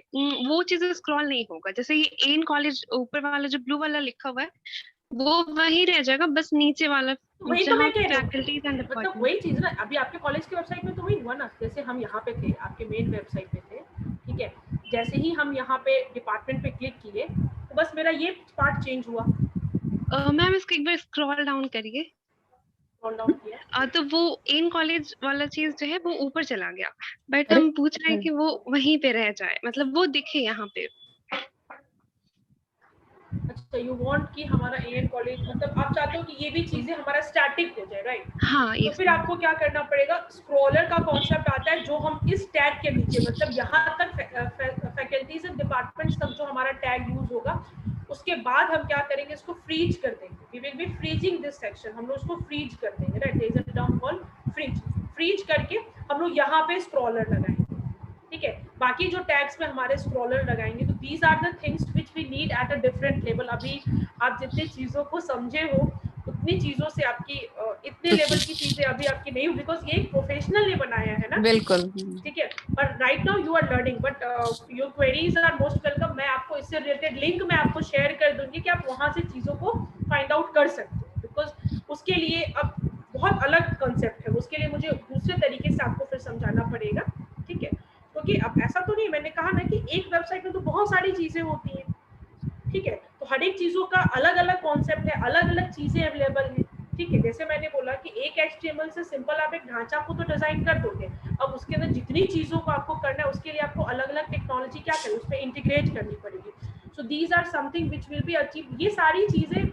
Speaker 6: वो चीजें स्क्रॉल नहीं होगा, जैसे ये एन कॉलेज ऊपर वाला जो ब्लू वाला लिखा हुआ है वो वही रह जाएगा, बस नीचे वाला
Speaker 1: वही तो मैं कह रही हूँ,
Speaker 6: फैकल्टीज एंड
Speaker 1: मतलब वही चीज ना, अभी आपके कॉलेज की वेबसाइट में तो वही हुआ ना, जैसे हम यहाँ पे थे, आपके मेन वेबसाइट पे थे, ठीक है, जैसे ही हम यहाँ पे डिपार्टमेंट पे क्लिक किए तो बस मेरा ये पार्ट चेंज हुआ।
Speaker 6: मैम इसको एक बार स्क्रॉल डाउन करिए,
Speaker 1: स्क्रॉल डाउन किया
Speaker 6: तो वो इन कॉलेज वाला चीज जो है वो ऊपर चला गया, बट हम पूछ रहे हैं कि वो वहीं पे रह जाए, मतलब वो दिखे यहाँ पे।
Speaker 1: अच्छा, यू वांट कि हमारा एएन कॉलेज, मतलब आप चाहते हो कि ये भी चीजें हमारा स्टैटिक हो जाए, राइट?
Speaker 6: हाँ,
Speaker 1: तो फिर आपको क्या करना पड़ेगा, स्क्रॉलर का कॉन्सेप्ट आता है, जो हम इस टैग के नीचे, मतलब यहाँ तक फैकल्टीज एंड डिपार्टमेंट्स तक जो हमारा टैग यूज होगा, उसके बाद हम क्या करेंगे, इसको फ्रीज कर देंगे, we will be freezing this section, हम लोग उसको फ्रीज कर देंगे, right? There is a term called freeze. Freeze करके हम लोग यहाँ पे स्क्रॉलर लगाएंगे, ठीक है, बाकी जो टैग्स में हमारे स्क्रॉलर लगाएंगे। तो these are the things which we need at a different level. अभी आप जितनी चीजों को समझे हो उतनी चीजों से आपकी इतने लेवल की चीजें अभी आपकी नहीं हुई, बिकॉज ये एक प्रोफेशनल ने बनाया है ना,
Speaker 2: बिल्कुल,
Speaker 1: ठीक है। और right now you are learning, but your queries are most welcome. मैं आपको इससे रिलेटेड लिंक मैं आपको शेयर कर दूंगी कि आप वहां से चीजों को फाइंड आउट कर सकते हो, बिकॉज उसके लिए अब बहुत अलग कंसेप्ट है, उसके लिए मुझे दूसरे तरीके से आपको फिर समझाना पड़ेगा, ठीक है। क्योंकि अब ऐसा तो नहीं, मैंने कहा ना कि एक वेबसाइट में तो बहुत सारी चीजें होती हैं, ठीक है, तो हर एक चीजों का अलग अलग कॉन्सेप्ट है, अलग अलग चीजें अवेलेबल हैं, ठीक है, जैसे मैंने बोला कि एक HTML से सिंपल आप एक ढांचा को तो डिजाइन कर दोगे, अब उसके अंदर जितनी चीजों को आपको करना है उसके लिए आपको अलग अलग टेक्नोलॉजी क्या करें, उसमें इंटीग्रेट करनी पड़ेगी। So these are something which will be achieve. ये सारी चीजें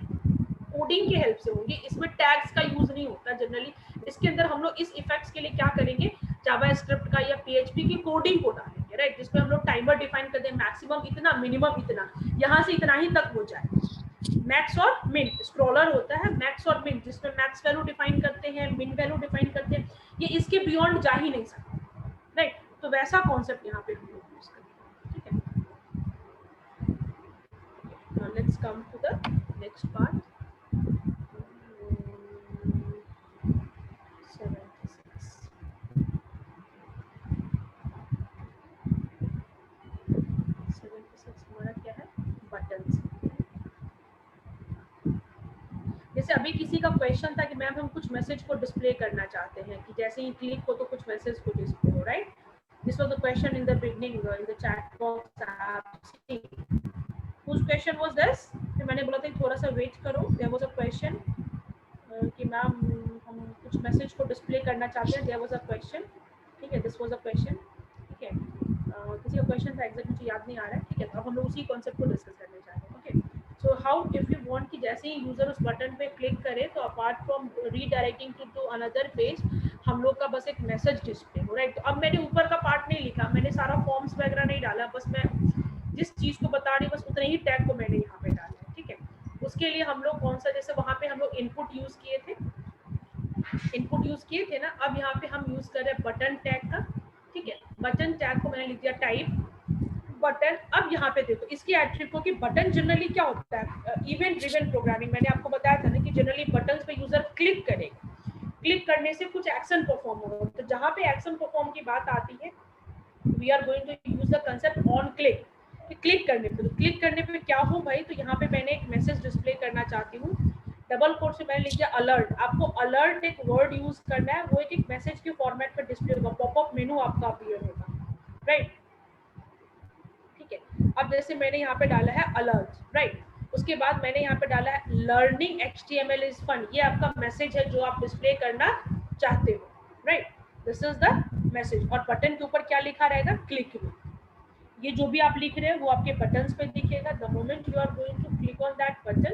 Speaker 1: कोडिंग के हेल्प से होंगी, इसमें टैग्स का यूज नहीं होता जनरली। इसके अंदर हम लोग इस इफेक्ट्स के लिए क्या करेंगे, जावास्क्रिप्ट का या PHP की कोडिंग को डालेंगे, राइट, जिसमें हम लोग टाइमर डिफाइन कर दें, मैक्सिमम इतना, मिनिमम इतना, यहाँ से इतना ही तक हो जाए। मैक्स और मिन स्क्रॉलर होता है, मैक्स और मिन, जिसमें मैक्स वैल्यू डिफाइन करते हैं, मिन वैल्यू डिफाइन करते हैं, ये इसके बियॉन्ड जा ही नहीं सकता, राइट। तो वैसा कॉन्सेप्ट यहाँ पे हम लोग यूज करेंगे, ठीक है। Now let's come to the next part. 76 हमारा क्या है, बटन्स। जैसे अभी किसी का क्वेश्चन था कि मैम हम कुछ मैसेज को डिस्प्ले करना चाहते हैं कि जैसे ही क्लिक हो तो कुछ मैसेज को डिस्प्ले हो, right. This was the question in the beginning in the chat box आप सी whose question was this। फिर मैंने बोला था थोड़ा सा वेट करो, देयर वाज अ क्वेश्चन कि मैम हम कुछ मैसेज को डिस्प्ले करना चाहते हैं, देयर वाज अ क्वेश्चन, ठीक है, दिस वाज अ क्वेश्चन, ठीक है। किसी का क्वेश्चन था, एग्जैक्ट मुझे याद नहीं आ रहा है, ठीक है। तो अब हम लोग उसी कॉन्सेप्ट को डिस्कस करने जा रहे हैं, okay. So how if you want कि जैसे ही यूजर उस बटन पे क्लिक करे तो apart from redirecting to another page हम लोग का बस एक मैसेज डिस्प्ले हो, राइट। तो अब मैंने ऊपर का पार्ट नहीं लिखा, मैंने सारा फॉर्म्स वगैरह नहीं डाला, बस मैं जिस चीज को बता रही बस उतने ही टैग को मैंने यहाँ पे डाला है, ठीक है। उसके लिए हम लोग कौन सा, जैसे वहां पे हम लोग इनपुट यूज किए थे ना, अब यहाँ पे हम यूज कर रहे हैं बटन टैग का, ठीक है। बटन टैग को मैंने लिख दिया टाइप बटन। अब यहाँ पे देखो इसकी एट्रिब्यूट की बटन जनरली क्या होता है, इवेंट ड्रिवन प्रोग्रामिंग, मैंने आपको बताया था ना कि जनरली बटन्स पे यूजर क्लिक करेगा, क्लिक करने से कुछ एक्शन परफॉर्म होगा। तो जहाँ पे एक्शन परफॉर्म की बात आती है, we are going to use the concept on click. Click करने पे, तो क्लिक करने पे क्या हो भाई, तो यहाँ पे मैंने एक मैसेज डिस्प्ले करना चाहती हूँ, डबल कोट से मैंने लिख दिया अलर्ट। आपको अलर्ट एक वर्ड यूज करना है, वो एक मैसेज के फॉर्मेट में डिस्प्ले होगा, पॉपअप मेनू आपका अपीयर होगा, राइट, ठीक है। अब जैसे मैंने यहाँ पे डाला है अलर्ट, राइट, उसके बाद मैंने यहाँ पे डाला है लर्निंग HTML इज फन, ये आपका मैसेज है जो आप डिस्प्ले करना चाहते हो, right, this is the message. और बटन के ऊपर क्या लिखा रहेगा, क्लिक में, ये जो भी आप लिख रहे हैं वो आपके बटन्स पे दिखेगा। The moment you are going to click on that button,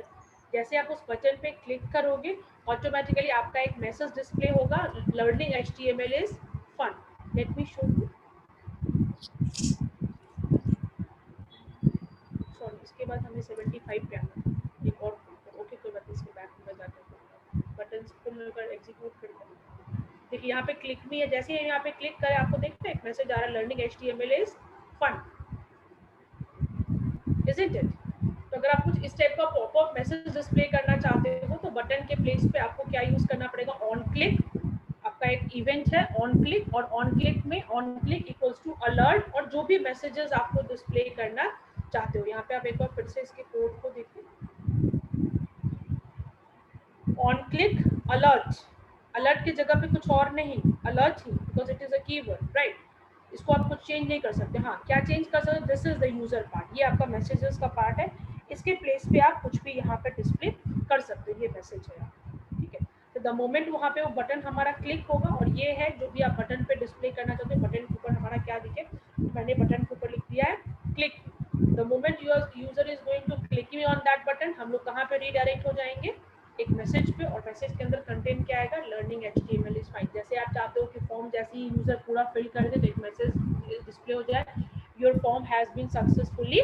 Speaker 1: जैसे आप उस बटन पे क्लिक करोगे ऑटोमेटिकली आपका एक मैसेज डिस्प्ले होगा, learning HTML is fun. Let me show you, sorry, इसके बाद हमें 75 पे आना है, एक और ओके कोई बात नहीं, इसके बैक में जाते हैं, बटन्स को मिलकर एग्जीक्यूट करते हैं। देखिए यहाँ पे क्लिक में है, जैसे ही यहाँ पे क्लिक करें आपको देखते हैं एक मैसेज आ रहा है, learning HTML is fun, isn't it? तो अगर आप कुछ इस टाइप का पॉपअप मैसेज डिस्प्ले करना चाहते हो तो बटन के प्लेस पे आपको क्या यूज करना पड़ेगा, ऑन क्लिक। आपका एक इवेंट है ऑन क्लिक, और ऑन क्लिक में on click equals to alert, और जो भी मैसेजेस आपको डिस्प्ले करना चाहते हो। यहाँ पे आप एक बार फिर से इसके कोड को देखिए, ऑन क्लिक अलर्ट, अलर्ट की जगह पे कुछ और नहीं, alert he, because it is a keyword, right. इसको आप कुछ चेंज नहीं कर सकते। हाँ, क्या चेंज कर सकते, this is the user part, ये आपका मैसेजेस का पार्ट है, इसके प्लेस पे आप कुछ भी यहाँ पे डिस्प्ले कर सकते हो, ये मैसेज है, ठीक है। तो द मोमेंट वहाँ पे वो बटन हमारा क्लिक होगा, और ये है जो भी आप बटन पे डिस्प्ले करना चाहते हो, बटन के ऊपर हमारा क्या दिखे, मैंने बटन के ऊपर लिख दिया है click. The moment user is going to click on that button, हम लोग कहाँ पे रीडायरेक्ट हो जाएंगे, एक मैसेज पे, और मैसेज के अंदर कंटेंट क्या आएगा, लर्निंग HTML इज फाइन। जैसे आप चाहते हो कि फॉर्म जैसे ही यूजर पूरा फिल कर दे तो एक मैसेज डिस्प्ले हो जाए, your form has been successfully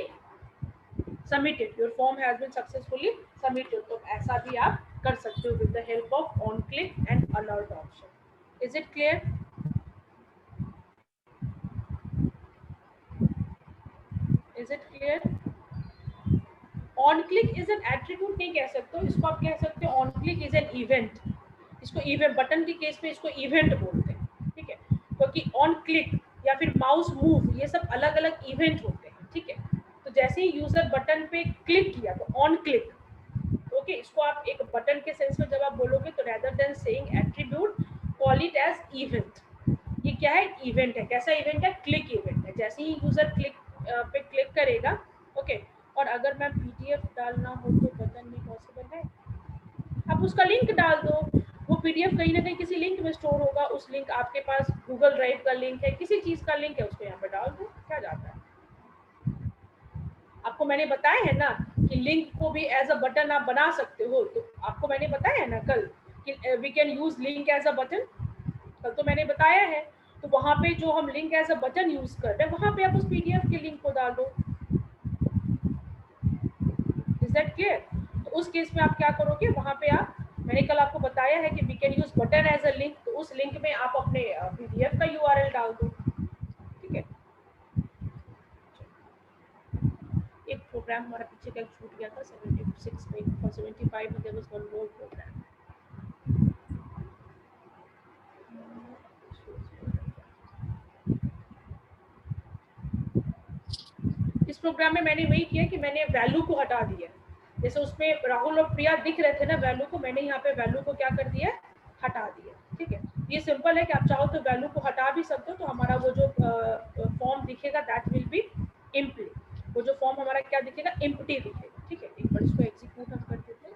Speaker 1: submitted, your form has been successfully submitted. तो ऐसा भी आप कर सकते हो with the help of on click and alert option. Is it clear? Is it clear? On click is an attribute नहीं कह सकते हो, इसको आप कह सकते हो on click is an event. इसको इवेंट, बटन की केस में इसको इवेंट बोलते हैं, ठीक है, क्योंकि ऑन क्लिक या फिर माउस मूव ये सब अलग अलग इवेंट होते हैं, ठीक है। तो जैसे ही यूजर बटन पे क्लिक किया तो ऑन क्लिक, ओके, इसको आप एक बटन के सेंस में जब आप बोलोगे तो rather than saying attribute call it as event. ये क्या है, इवेंट है। कैसा इवेंट है, क्लिक इवेंट है। जैसे ही यूजर क्लिक पे क्लिक करेगा, ओके। और अगर मैं PDF डालना हो तो बटन में पॉसिबल है, आप आप उसका लिंक डाल दो, वो पीडीएफ कहीं ना कहीं किसी लिंक में स्टोर होगा, उस लिंक आपके पास गूगल ड्राइव का लिंक है, किसी चीज का लिंक है, उसको यहाँ पे डाल दो, क्या जाता है। आपको मैंने बताया है ना कि लिंक को भी एज अ बटन आप बना सकते हो, तो आपको मैंने बताया है ना कल कि we can use link as a button, कल तो मैंने बताया है। तो वहां पे जो हम link as a button use कर रहे हैं, वहां पे आप उस पीडीएफ के लिंक को डाल दो। Is that clear? तो उस केस में आप क्या करोगे, वहां पे आप, मैंने कल आपको बताया है कि we can use button as a link, तो उस लिंक में आप अपने पीडीएफ का यूआरएल डाल दो, ठीक है। एक प्रोग्राम हमारा पीछे का छूट गया था 76 में और 75 में, there was one more program. इस प्रोग्राम में मैंने वही किया कि मैंने वैल्यू को हटा दिया, जैसे उसमें राहुल और प्रिया दिख रहे थे ना वैल्यू को, मैंने यहाँ पे वैल्यू को क्या कर दिया, हटा दिया, ठीक है। ये सिंपल है कि आप चाहो तो वैल्यू को हटा भी सकते हो, तो हमारा वो जो फॉर्म दिखेगा दैट विल बी एम्प्टी, वो जो फॉर्म हमारा क्या दिखेगा, एम्प्टी दिखेगा, ठीक है। एक बार इसको एग्जीक्यूट हम कर देते हैं।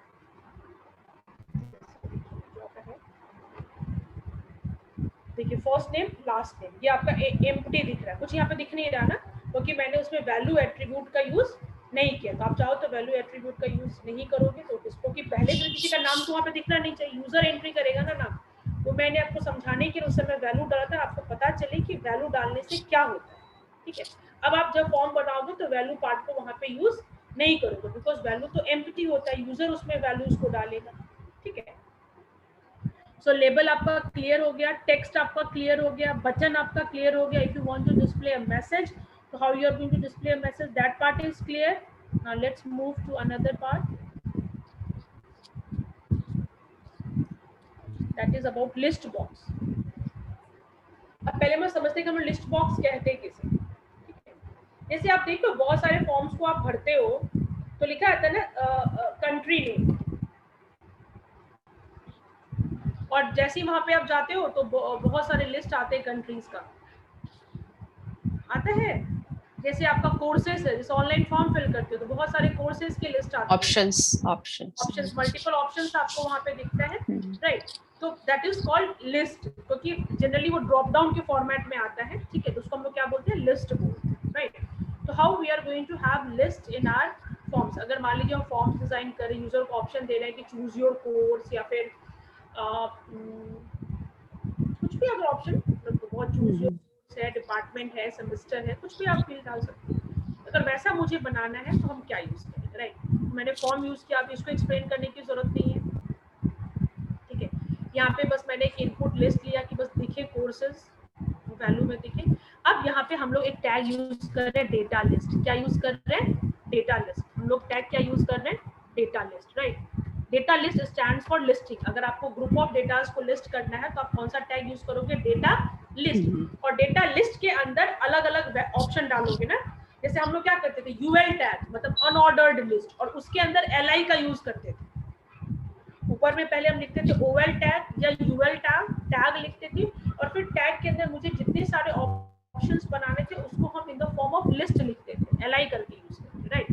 Speaker 1: देखिए फर्स्ट नेम लास्ट नेम, ये आपका एम्प्टी दिख रहा है, कुछ यहाँ पे दिख नहीं रहा ना, क्योंकि मैंने उसमें वैल्यू एट्रीब्यूट का यूज नहीं किया। तो आप चाहो तो वैल्यू एट्रीब्यूट का यूज नहीं करोगे तो इसको, कि पहले तो किसी का नाम तो वहाँ पे दिखना नहीं चाहिए, यूजर एंट्री करेगा ना नाम, वो मैंने आपको समझाने के लिए उस समय वैल्यू डाला था, आपको पता चले कि वैल्यू डालने से क्या होता है, ठीक है। अब आप जब फॉर्म बनाओगे तो वैल्यू पार्ट को वहाँ पे यूज नहीं करोगे, बिकॉज वैल्यू तो एम्प्टी होता है, यूजर उसमें वैल्यूज को डालेगा, ठीक है। सो लेबल आपका क्लियर हो गया, टेक्स्ट आपका क्लियर हो गया, बटन आपका क्लियर हो गया। If you want to display a message, तो how you are going to display a message, that part is clear. Now let's move to another part, that is about list box. अब पहले मैं समझते हैं कि हम लिस्ट बॉक्स कहते हैं किसे, ठीक है। जैसे आप देखो बहुत सारे फॉर्म्स को आप भरते हो तो लिखा आता है ना कंट्री नेम, और जैसे ही वहां पे आप जाते हो तो बहुत सारे लिस्ट आते हैं कंट्रीज का, आता है। जैसे आपका कोर्सेस है, जैसे ऑनलाइन फॉर्म फिल करते हो तो बहुत सारे कोर्सेज की लिस्ट आती है, ऑप्शंस मल्टीपल ऑप्शंस आपको वहां पे दिखता है, राइट। तो दैट इज कॉल्ड लिस्ट, क्योंकि जनरली वो ड्रॉप डाउन के फॉर्मेट में आता है, ठीक है। तो उसको हम लोग क्या बोलते हैं, लिस्ट बोलते हैं, राइट। तो how we are going to have list in our forms. अगर मान लीजिए हम फॉर्म्स डिजाइन करें, यूजर को ऑप्शन दे रहे हैं कि चूज योर कोर्स, या फिर कुछ भी अगर ऑप्शन, बहुत चूज योर है, डिपार्टमेंट है, सेमेस्टर है, कुछ भी आप फील्ड डाल सकते हैं। अगर वैसा मुझे बनाना है तो हम क्या यूज करेंगे, राइट। मैंने फॉर्म यूज किया, अब इसको एक्सप्लेन करने की जरूरत नहीं है, ठीक है। यहाँ पे बस मैंने एक इनपुट लिस्ट लिया कि बस दिखे कोर्सेज, वैल्यू में दिखे। अब यहाँ पे हम लोग एक टैग यूज कर रहे हैं, डेटा लिस्ट। क्या यूज कर रहे हैं, डेटा लिस्ट। हम लोग टैग क्या यूज कर रहे हैं, data list, right. Data list stands for listing. अगर आपको ग्रुप ऑफ डेटास को लिस्ट करना है तो आप कौन सा टैग यूज करोगे, डेटा लिस्ट। और डेटा लिस्ट के अंदर अलग अलग ऑप्शन डालोगे ना, जैसे हम लोग क्या करते थे, यूएल टैग मतलब अनऑर्डर्ड लिस्ट, और उसके अंदर एलआई का यूज करते थे। ऊपर में पहले हम लिखते थे ओएल टैग या यूएल टैग लिखते थे, और फिर टैग के अंदर मुझे जितने सारे ऑप्शंस बनाने थे उसको हम in the form of list लिखते थे, एलआई करके यूज करते, राइट।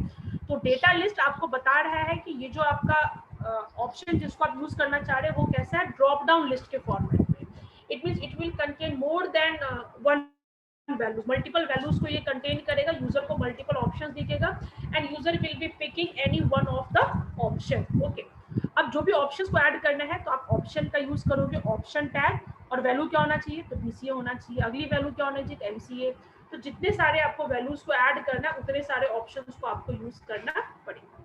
Speaker 1: तो डेटा लिस्ट आपको बता रहा है कि ये जो आपका ऑप्शन जिसको आप यूज करना चाह रहे हैं वो कैसा है, ड्रॉप डाउन लिस्ट के फॉर्मेट में। It means it will contain more than one values, multiple values को ये कंटेन करेगा, यूजर को मल्टीपल ऑप्शंस दिखेगा, and user will be picking any one of the option, okay. अब जो भी ऑप्शंस को ऐड करना है तो आप ऑप्शन का यूज करोगे, ऑप्शन टैग, और वैल्यू क्या होना चाहिए, तो बीसीए होना चाहिए। अगली वैल्यू क्या होना चाहिए, एमसीए। तो जितने सारे आपको वैल्यूज को ऐड करना है उतने सारे ऑप्शंस को आपको यूज करना पड़ेगा,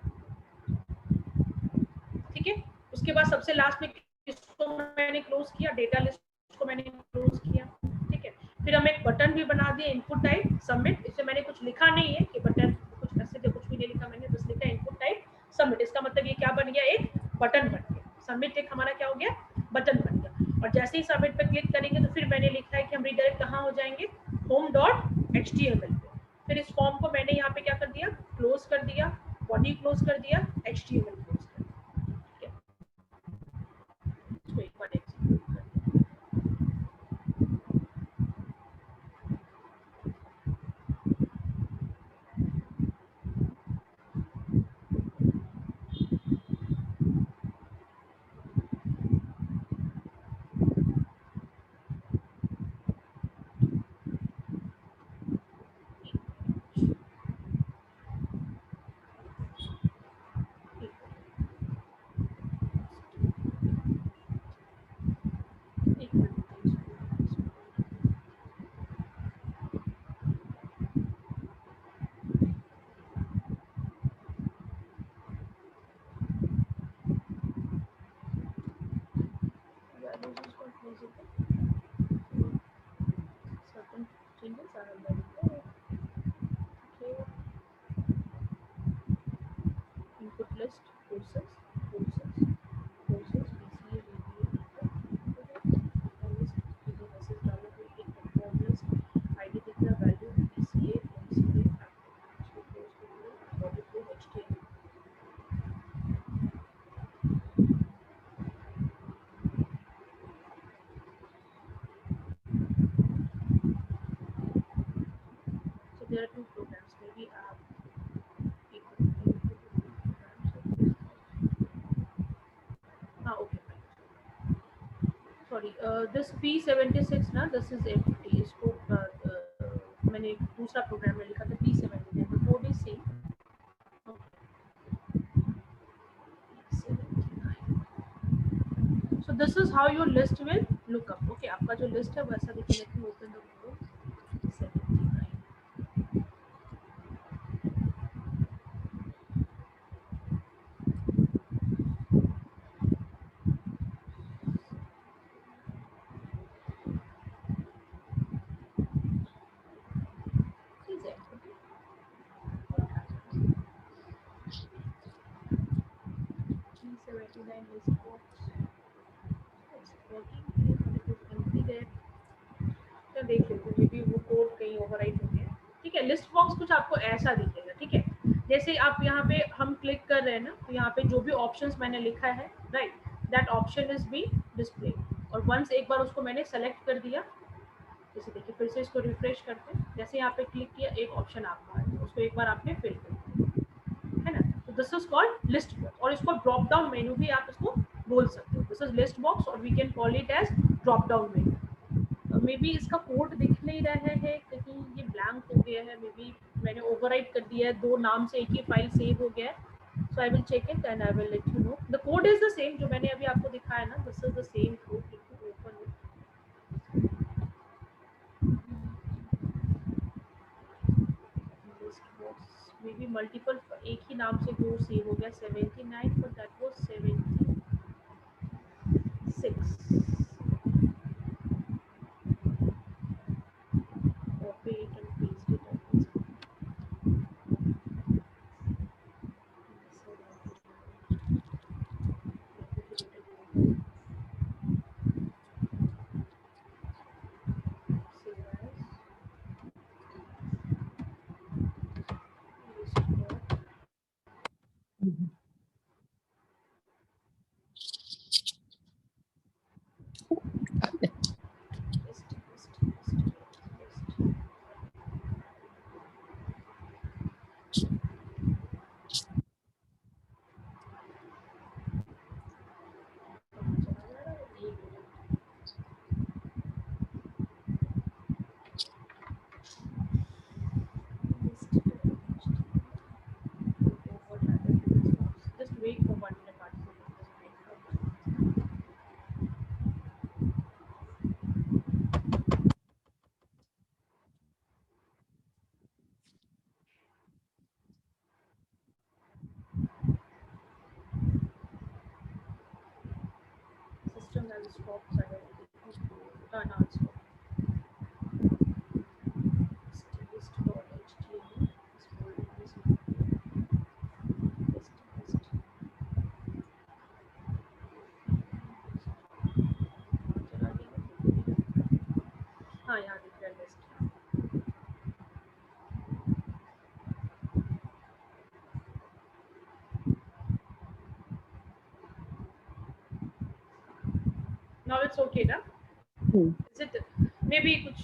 Speaker 1: ठीक है। उसके बाद सबसे लास्ट में इसको मैंने क्लोज किया, डेटा लिस्ट को मैंने क्लोज किया, ठीक है। फिर हम एक बटन भी बना दिए, इनपुट टाइप सबमिट। इससे मैंने कुछ लिखा नहीं है कि बटन कुछ मैसेज कुछ भी नहीं लिखा मैंने, बस लिखा इनपुट टाइप सबमिट। इसका मतलब ये क्या बन गया, एक बटन बन गया। सबमिट एक हमारा क्या हो गया, बटन बन गया। और जैसे ही सबमिट पे क्लिक करेंगे तो फिर मैंने लिखा है कि हम रिडायरेक्ट कहाँ हो जाएंगे, home.html पे। फिर इस फॉर्म को मैंने यहाँ पे क्या कर दिया, क्लोज कर दिया, बॉडी क्लोज कर दिया, HTML क्लोज कर दिया, इसको एक बार एग्जीक्यूट कर दिया। certain changes are available. Okay. Input list, courses, BCA, ID दिख रहा value BCA, MCA, according to HTML. So there are two programs. Maybe okay, fine. Sorry, this P76 ना, this is empty. इसको मैंने दूसरा programme में लिखा था P79. The code is same. So this is how your list will look up. Okay, आपका जो list है वैसा देखिए. Let me open the code. 79. Is empty. P79 list box. It's working. It is empty there. तो देख लेते हैं, may be वो कोड कहीं ओवरराइट हो गया. ठीक है, लिस्ट बॉक्स कुछ आपको ऐसा दिखेगा. ठीक है, जैसे आप यहाँ पे हम क्लिक कर रहे हैं ना, तो यहाँ पे जो भी ऑप्शंस मैंने लिखा है, right, that option is be display. और वंस एक बार उसको मैंने सेलेक्ट कर दिया, जैसे देखिए फिर से इसको रिफ्रेश करते हैं, जैसे यहाँ पे क्लिक किया एक ऑप्शन आपका है, उसको एक बार आपने फिल कर दिया, है ना. तो this is called list box. और इसको ड्रॉप डाउन मेन्यू भी आप इसको बोल सकते हो. दिस इज लिस्ट बॉक्स और we can call it as drop down menu. Maybe इसका कोड दिख नहीं रहा है, कहीं ये ब्लैंक हो गया है, मे बी मैंने ओवरराइट कर दिया है, दो नाम से एक ही फाइल सेव हो गया है. So I will check it and I will let you know. The code is the same जो मैंने अभी आपको दिखाया ना. This is the same code. Open list box. Maybe multiple एक ही नाम से दो सेव हो गया. 79 but that was 76. Copy it and paste it on this. Just wait for 1 minute. System has stopped silently. Turn on stop. List.html. हाँ, यहाँ दिख रहा है लिस्ट. Now it's okay ना? Is it? Maybe कुछ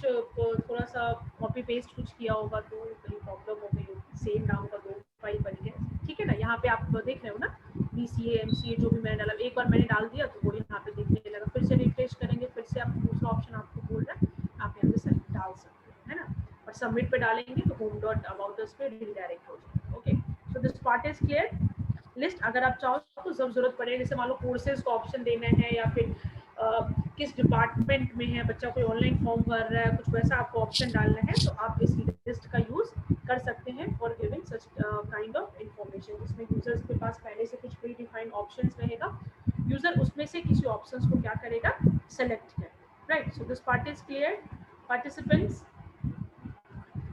Speaker 1: थोड़ा सा कॉपी पेस्ट कुछ किया होगा तो कहीं प्रॉब्लम हो गई होगी. सेम नाम का दो फाइल बन गया. ठीक है ना. यहाँ पे आप देख रहे हो ना, BCA MCA जो भी मैंने डाला, एक बार मैंने डाल दिया तो वो यहाँ पे दिखने लगा. फिर से रिफ्रेश करेंगे, फिर से आप दूसरा ऑप्शन आपको बोल रहा है, आप यहाँ पे डाल सकते हो, है ना. और सबमिट पे डालेंगे तो होम डॉट अबाउट अस पे रिडायरेक्ट हो जाएगा. Okay, so this part is clear. List अगर आप चाहो तो जब जरूरत पड़े, जैसे मान लो कोर्सेज को ऑप्शन देना है या फिर किस डिपार्टमेंट में है बच्चा, कोई ऑनलाइन फॉर्म भर रहा है, कुछ वैसा आपको ऑप्शन डालना है, तो आप इस लिस्ट का यूज कर सकते हैं for giving such kind of information. जिसमें यूजर्स के पास पहले से कुछ प्री डिफाइंड ऑप्शंस रहेगा, यूजर उसमें से किसी ऑप्शंस को क्या करेगा, सेलेक्ट करेगा. Right, so this part is clear. Participants,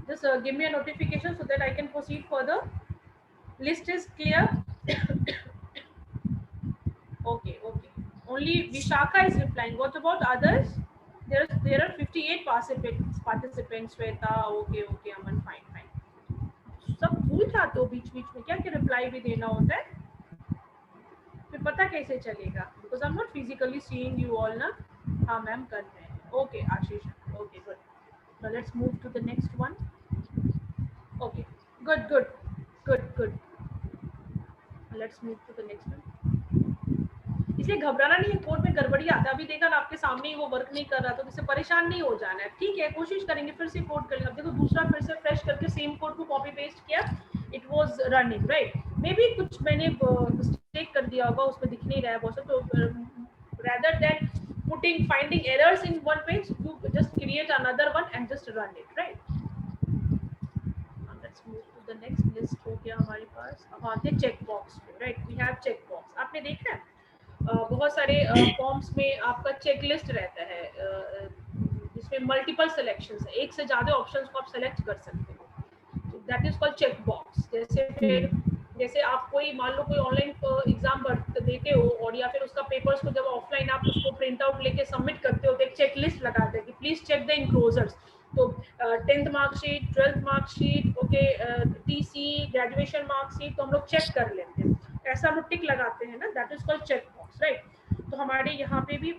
Speaker 1: just give me a notification so that I can proceed further. List is clear. Okay, okay. Only Vishakha is replying. What about others? There are 58 participants. Shweta, okay, okay, Aman, fine, fine. सब भूल जाते हो बीच बीच में क्या कि reply भी देना होता है, फिर पता कैसे चलेगा? Because I am not physically seeing you all ना. हाँ मैम कर रहे हैं. Okay Ashish. Okay good. Now let's move to the next one. Okay good good good good. Let's move to the next one. इसलिए घबराना नहीं है, कोड में गड़बड़ी आता है. अभी देखा ना आपके सामने ही वो वर्क नहीं कर रहा, तो इससे परेशान नहीं हो जाना है. ठीक है, कोशिश करेंगे, फिर से कोड करेंगे. अब देखो दूसरा फिर से फ्रेश करके सेम कोड को कॉपी पेस्ट किया, it was running right. May be कुछ मैंने मिस्टेक कर दिया होगा, उसमें दिख नहीं रहा है बहुत. तो rather than finding errors in one page, you just create another one and just run it, right? Let's move to the next list. हो गया हमारे पास. अब आते हैं चेक बॉक्स पे, right. We have check box. आपने देखा है बहुत सारे फॉर्म्स में आपका चेक लिस्ट रहता है, जिसमें मल्टीपल सिलेक्शंस है, एक से ज्यादा ऑप्शंस को आप सेलेक्ट कर सकते हो. That is called check box. जैसे आप कोई मान लो कोई ऑनलाइन एग्जाम देते हो, और या फिर उसका पेपर्स को जब ऑफलाइन आप उसको प्रिंट आउट लेके सबमिट करते हो, तो एक चेक लिस्ट लगाते हैं कि प्लीज चेक द इनक्लोजर्स. तो 10th marksheet, 12th marksheet, okay, TC, graduation marksheet, तो हम लोग चेक कर लेते हैं. ऐसा हम लोग टिक लगाते हैं ना, that is called check box, right. तो हमारे यहाँ पे भी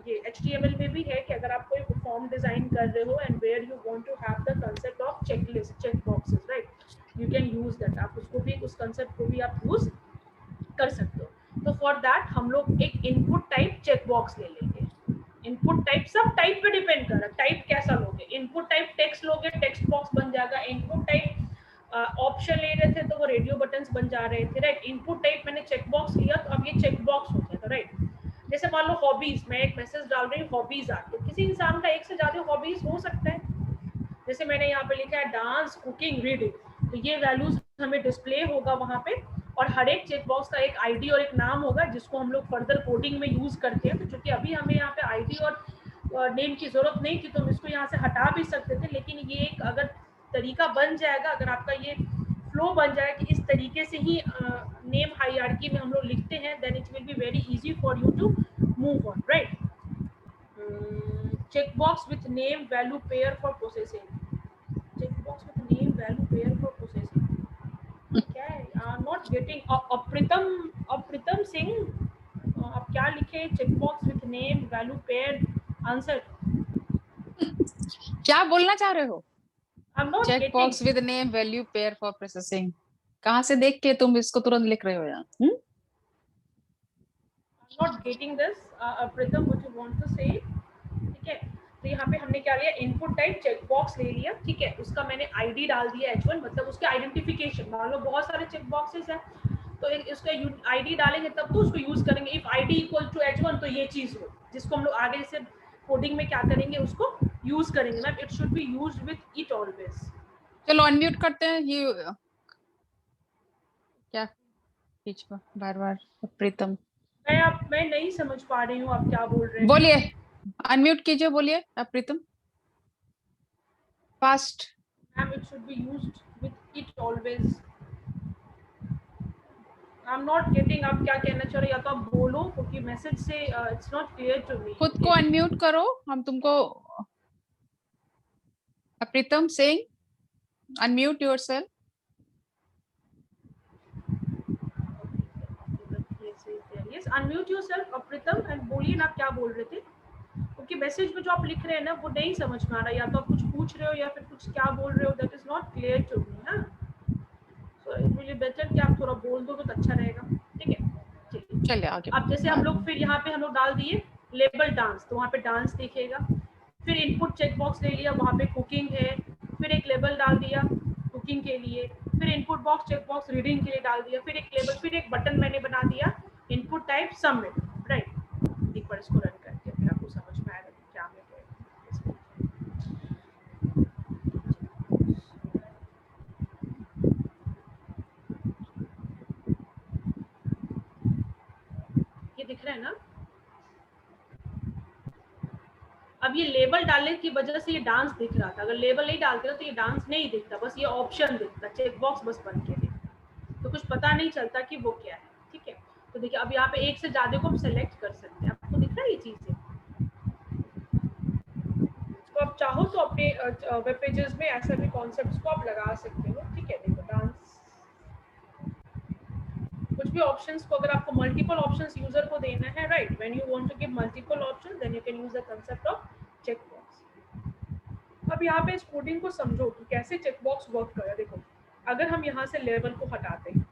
Speaker 1: ये HTML में भी है कि अगर आप कोई फॉर्म डिजाइन कर रहे हो and where you want to have the concept of checklist, check boxes, right, you can use that. आप उसको भी, उस कांसेप्ट को भी आप यूज कर सकते हो. तो फॉर दैट हम लोग एक इनपुट टाइप चेक बॉक्स ले लेंगे. इनपुट टाइप सब टाइप पे डिपेंड कर रहा है, टाइप कैसा लोगे. इनपुट टाइप टेक्स्ट लोगे, टेक्स्ट बॉक्स बन जाएगा. इनपुट टाइप ऑप्शन ले रहे थे तो वो रेडियो बटन्स बन जा रहे थे, राइट. इनपुट टाइप मैंने चेक बॉक्स लिया तो अब ये चेक बॉक्स हो जाएगा, राइट. जैसे मान लो हॉबीज, मैं एक मैसेज डाल रही हूँ हॉबीज आके, किसी इंसान का एक से ज्यादा हॉबीज हो सकता है. जैसे मैंने यहाँ पे लिखा है डांस, कुकिंग, रीडिंग, तो ये वैल्यूज हमें डिस्प्ले होगा वहाँ पे. और हर एक चेक बॉक्स का एक आईडी और एक नाम होगा जिसको हम लोग फर्दर कोडिंग में यूज करते हैं. तो चूंकि अभी हमें यहाँ पे आईडी और नेम की जरूरत नहीं थी, तो हम इसको यहाँ से हटा भी सकते थे. लेकिन ये एक अगर तरीका बन जाएगा, अगर आपका ये फ्लो बन जाए कि इस तरीके से ही नेम हायरार्की में हम लोग लिखते हैं, then it will be very easy for you to move on, right. Check box with name value pair for processing. Check box with name value pair for processing क्या है? Not getting. अप्रितम सिंह, आप क्या लिखे? Check box with name value pair answer.
Speaker 2: क्या बोलना चाह रहे हो?
Speaker 1: Check
Speaker 2: box with name value pair for processing. कहाँ से देख के तुम इसको तुरंत लिख रहे हो यार?
Speaker 1: Not getting this. Pritam what you want to say? ठीक है, तो यहाँ पे हमने क्या लिया, इनपुट टाइप चेक बॉक्स ले लिया. ठीक है, उसका मैंने आईडी डाल दिया H1, मतलब उसके आइडेंटिफिकेशन. मान लो बहुत सारे चेक बॉक्सेस हैं, तो उसका आईडी डालेंगे तब तो उसको यूज करेंगे. If ID equal to H1 तो ये चीज हो, जिसको हम लोग आगे से कोडिंग में क्या करेंगे, उसको यूज करेंगे. Ma'am it should be used with it always.
Speaker 2: चलो अनम्यूट करते हैं. ये क्या बीच में बार-बार प्रीतम,
Speaker 1: मैं नहीं समझ पा रही हूँ आप क्या बोल रहे हैं.
Speaker 2: बोलिए, अनम्यूट कीजिए, बोलिए आप Pritam fast.
Speaker 1: Ma'am it should be used with it always. I am not getting आप क्या कहना चाह रहे हो, या तो आप बोलो क्योंकि मैसेज से it's not clear to me.
Speaker 2: खुद को अनम्यूट करो, हम तुमको. Pritam Singh, unmute yourself.
Speaker 1: Yes, unmute yourself Pritam and बोलिए ना आप क्या बोल रहे थे, क्योंकि मैसेज में जो आप लिख रहे हैं ना वो नहीं समझ में आ रहा. या तो आप कुछ पूछ रहे हो या फिर कुछ क्या बोल रहे हो, that is not clear to me ना. So it will be better कि आप थोड़ा बोल दो तो अच्छा रहेगा. ठीक है,
Speaker 2: चलिए आगे.
Speaker 1: अब जैसे हम लोग फिर यहाँ पे हम लोग डाल दिए लेबल डांस, तो वहाँ पे डांस दिखेगा. फिर इनपुट चेक बॉक्स ले लिया, वहाँ पे कुकिंग है. फिर एक लेबल डाल दिया कुकिंग के लिए. फिर input box check box reading के लिए डाल दिया. फिर एक लेबल, फिर एक बटन मैंने बना दिया इनपुट टाइप सबमिट, राइट. एक बार इसको रन करके फिर आपको समझ में आएगा कि क्या है. ये दिख रहा है ना? अब ये लेबल डालने की वजह से ये डांस दिख रहा था, अगर लेबल नहीं डालते हो तो ये डांस नहीं दिखता, बस ये ऑप्शन दिखता, चेक बॉक्स बस बन के दिखता, तो कुछ पता नहीं चलता कि वो क्या है। ठीक है, तो देखिए अब यहाँ पे एक से ज्यादा को हम सेलेक्ट कर सकते हैं, आपको दिख रहा है ये चीजें। तो आप चाहो तो अपने वेब पेजेस में ऐसा भी कॉन्सेप्ट्स को आप लगा सकते हो। ठीक है, देखो डांस, कुछ भी ऑप्शंस को अगर आपको मल्टीपल ऑप्शंस यूजर को देना है, right, when you want to give multiple options then you can use the concept of check box. अब यहाँ पे इस कोडिंग को समझो कि कैसे चेक बॉक्स वर्क कर रहा है। देखो अगर हम यहाँ से लेवल को हटाते हैं,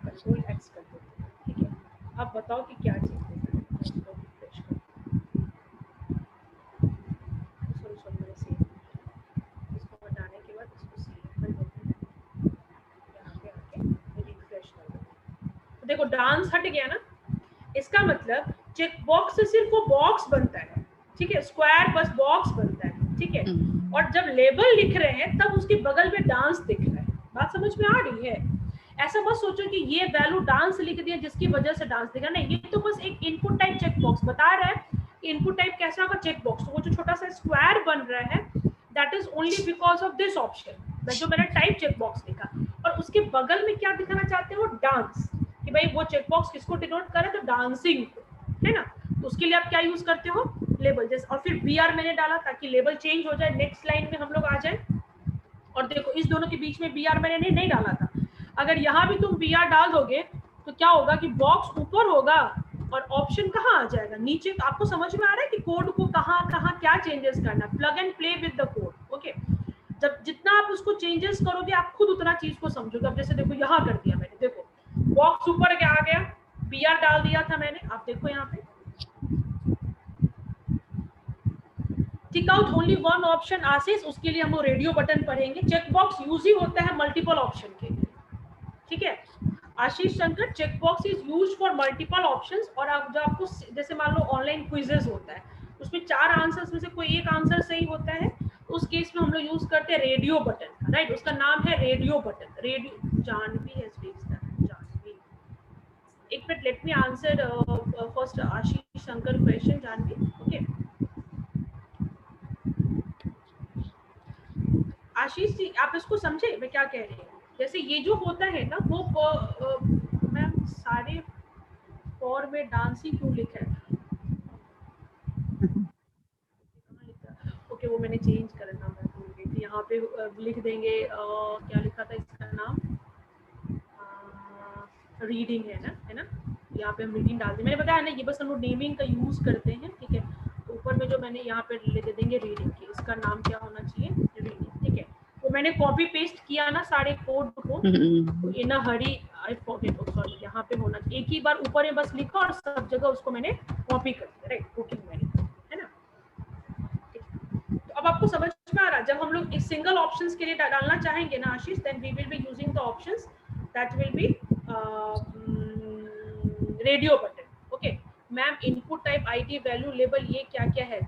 Speaker 1: कंट्रोल एक्स कर देते हैं, ठीक है, अब बताओ कि क्या चीज है। इसको हटाने के बाद इसको सेव कर देते हैं, यहाँ पे आके रिफ्रेश कर देते हैं, तो देखो डांस हट गया ना। इसका मतलब चेक बॉक्स से सिर्फ वो बॉक्स बनता है, ठीक है, स्क्वायर बस बॉक्स बनता है, ठीक है, और जब लेबल लिख रहे हैं तब उसके बगल में डांस दिख रहा है। बात समझ में आ रही है? ऐसा मत सोचो कि ये वैल्यू डांस लिख दिया जिसकी वजह से डांस दिख रहा, नहीं, ये तो बस एक इनपुट टाइप चेक बॉक्स बता रहा है। इनपुट टाइप कैसा होगा? Check box. तो वो जो छोटा सा स्क्वायर बन रहा है that is only because of this option, जो मैंने टाइप चेक बॉक्स लिखा, और उसके बगल में क्या दिखाना चाहते हो? डांस, कि भाई वो चेक बॉक्स किसको डिनोट करे? तो डांसिंग, है ना। तो उसके लिए आप क्या यूज करते हो? लेबल जैसे, और फिर BR मैंने डाला ताकि लेबल चेंज हो जाए, नेक्स्ट लाइन में हम लोग आ जाए। और देखो इस दोनों के बीच में BR मैंने नहीं डाला था, अगर यहाँ भी तुम BR डाल दोगे तो क्या होगा कि बॉक्स ऊपर होगा और ऑप्शन कहाँ आ जाएगा? नीचे। आपको समझ में आ रहा है कि कोड को कहाँ कहाँ क्या चेंजेस करना? Plug and play with the code, okay. जब जितना आप उसको चेंजेस करोगे आप खुद उतना चीज को समझोगे। अब जैसे देखो यहाँ कर दिया मैंने, देखो बॉक्स ऊपर क्या आ गया, BR डाल दिया था मैंने, आप देखो यहाँ पे tick out only one option Ashish, उसके लिए हम रेडियो बटन पढ़ेंगे। चेक बॉक्स यूज ही होता है मल्टीपल ऑप्शन के लिए, ठीक है Ashish Shankar. Check box is used for multiple options, और आप जो आपको जैसे मान लो ऑनलाइन क्विजेस होता है, उसमें 4 आंसर्स में से कोई एक आंसर सही होता है, उस केस में हम लोग यूज करते हैं रेडियो बटन का, राइट, उसका नाम है radio button. Radio Janvi has raised that, Janvi, एक minute, let me answer first Ashish Shankar question, Janvi, okay. Ashish ji आप इसको समझे मैं क्या कह रही हूँ? जैसे ये जो होता है ना वो मैम सारे फॉर में डांसिंग क्यों लिखा है? ओके वो मैंने चेंज करना, मैं भूल गई थी। यहाँ पे लिख देंगे क्या लिखा था इसका नाम? रीडिंग है ना, यहाँ पे हम रीडिंग डाल दें। मैंने बताया ना ये बस हम लोग नेमिंग का यूज करते हैं, ठीक है। तो ऊपर में जो मैंने यहाँ पे ले दे देंगे रीडिंग की, इसका नाम क्या होना चाहिए? रीडिंग, ठीक है। वो मैंने कॉपी पेस्ट किया ना सारे कोड को, इन अ हरी आई फॉरगेट, सॉरी, यहाँ पे होना चाहिए एक ही बार ऊपर में बस लिखा और सब जगह उसको मैंने कॉपी कर दिया, राइट, कुकिंग मैंने, है ना। तो अब आपको समझ में आ रहा है, जब हम लोग एक सिंगल ऑप्शंस के लिए डालना चाहेंगे ना Ashish, then we will be using the options that will be radio button, okay. Ma'am input type, ID, value, label, ये क्या क्या है?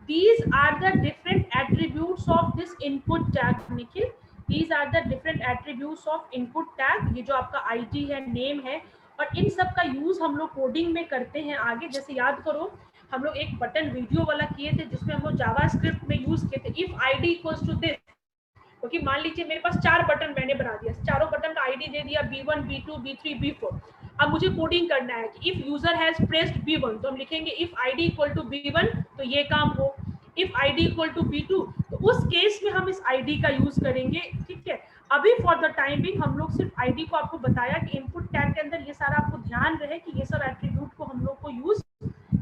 Speaker 1: These are the different attributes of this input tag, Nikhil. These are the different attributes of input tag, ये जो आपका ID है, name है, और इन सब का यूज हम लोग कोडिंग में करते हैं आगे। जैसे याद करो हम लोग एक बटन वीडियो वाला किए थे जिसमें हम लोग जावास्क्रिप्ट में यूज किए थे, if ID equals to this, क्योंकि मान लीजिए मेरे पास 4 बटन मैंने बना दिया, चारों बटन का ID दे दिया B1, B2, B3, B4। अब मुझे कोडिंग करना है कि if user has pressed B1 तो हम लिखेंगे if ID equal to B1 तो ये काम हो, if ID equal to B2 तो उस केस में हम इस ID का यूज करेंगे, ठीक है। अभी फॉर द टाइम बिंग हम लोग सिर्फ ID को आपको बताया कि इनपुट टैग के अंदर ये सारा आपको ध्यान रहे कि ये सब एट्रीब्यूट को हम लोग को यूज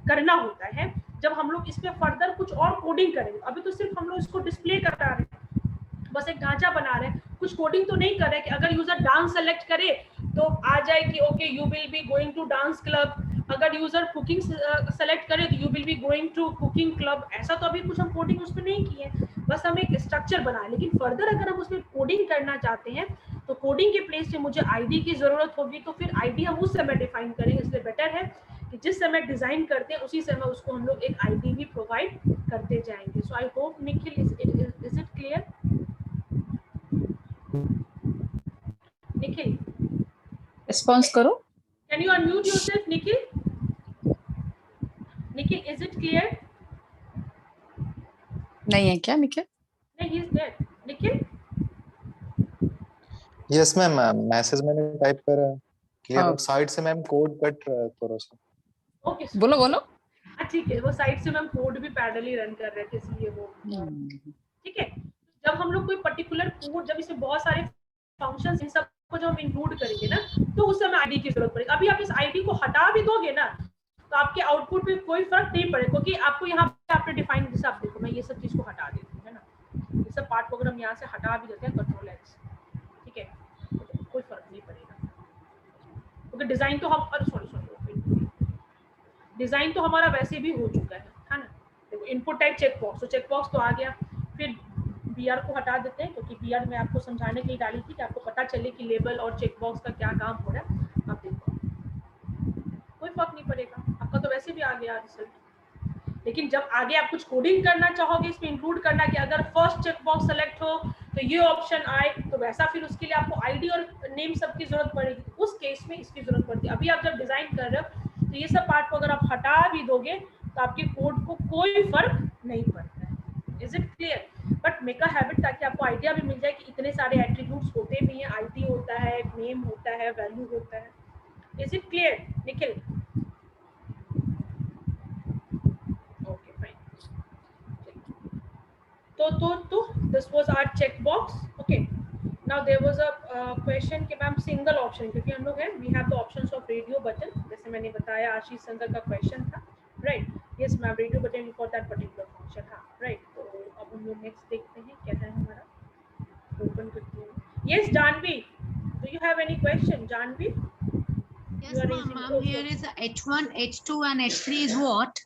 Speaker 1: करना होता है जब हम लोग इस पे फर्दर कुछ और कोडिंग करेंगे। अभी तो सिर्फ हम लोग इसको डिस्प्ले करा रहे हैं, बस एक ढांचा बना रहे हैं, कुछ कोडिंग तो नहीं कर रहे कि अगर यूजर डांस सेलेक्ट करे तो आ जाए कि okay you will be going to dance club, अगर यूजर कुकिंग सेलेक्ट करे तो you will be going to cooking club. ऐसा तो अभी कुछ हम कोडिंग उसमें नहीं किए, बस हम एक स्ट्रक्चर बनाए। लेकिन फर्दर अगर हम उसमें कोडिंग करना चाहते हैं तो कोडिंग के प्लेस से मुझे ID की जरूरत होगी, तो फिर ID हम उस समय डिफाइन करेंगे। इसलिए बेटर है कि जिस समय डिजाइन करते हैं उसी समय उसको हम लोग एक ID भी प्रोवाइड करते जाएंगे। So I hope Nikhil is it clear? Nikhil
Speaker 2: response करो।
Speaker 1: Can you unmute yourself? Nikhil, Nikhil is it clear?
Speaker 2: नहीं है क्या निखिल?
Speaker 1: नहीं, he is there. Nikhil,
Speaker 3: yes ma'am, message मैंने टाइप करा क्लियर
Speaker 2: हाँ।
Speaker 3: हो साइड से मैम कोड कट रहा है थोड़ा सा।
Speaker 1: ओके
Speaker 2: बोलो बोलो।
Speaker 1: ठीक है, वो साइड से मैम कोड भी पैरेलली रन कर रहे थे इसलिए वो ठीक है। जब हम लोग कोई पर्टिकुलर कोड, जब इसमें बहुत सारे फंक्शंस इन सब को जब हम इंक्लूड करेंगे ना, तो उस समय आईडी की जरूरत पड़ेगी। अभी आप इस आईडी को हटा भी दोगे ना तो आपके आउटपुट पे कोई फर्क नहीं पड़ेगा, क्योंकि आपको यहाँ पे आपने डिफाइन, जैसे आप देखो मैं ये सब चीज को हटा देती हूँ, है ना, ये सब पार्ट को अगर हम यहाँ से हटा भी देते हैं कंट्रोल एक्स, ठीक है, तो कोई फर्क नहीं पड़ेगा, क्योंकि डिजाइन तो हम डिजाइन तो हमारा वैसे भी हो चुका है ना। देखो इनपुट टाइप चेक बॉक्स, तो चेक बॉक्स तो आ गया। फिर बीआर को हटा देते हैं, क्योंकि बीआर में आपको समझाने के लिए डाली थी कि आपको पता चले कि लेबल और चेक बॉक्स का क्या काम हो रहा है। आप देखो कोई फर्क नहीं पड़ेगा, आपका तो वैसे भी आ गया रिजल्ट। लेकिन जब आगे आप कुछ कोडिंग करना चाहोगे, इसमें इंक्लूड करना कि अगर फर्स्ट चेक बॉक्स सेलेक्ट हो तो ये ऑप्शन आए, तो वैसा फिर उसके लिए आपको आईडी और नेम सबकी जरूरत पड़ेगी, उस केस में इसकी जरूरत पड़ती है। अभी आप जब डिजाइन कर रहे हो तो ये सब पार्ट को अगर आप हटा भी दोगे तो आपके कोड को कोई फर्क नहीं पड़ता है। Is it clear? But make a habit, ताकि आपको आइडिया भी मिल जाए कि इतने सारे एट्रीब्यूट्स होते भी हैं, आईडी होता है, नेम होता है, वैल्यू होता है। Is it clear Nikhil? Okay fine. तो this was our check box. Okay, now there was a question कि मैम सिंगल ऑप्शन, क्योंकि हम लोग हैं we have the options of radio button, जैसे मैंने बताया आशीष संकर का क्वेश्चन था, right? Yes ma'am, radio button for that particular function. हाँ राइट। तो अब हम लोग नेक्स्ट देखते हैं क्या है हमारा, ओपन करते हैं। Yes Janvi, do you have any question Janvi?
Speaker 7: Yes, ma'am. Here is H1, H2, and H3 is what?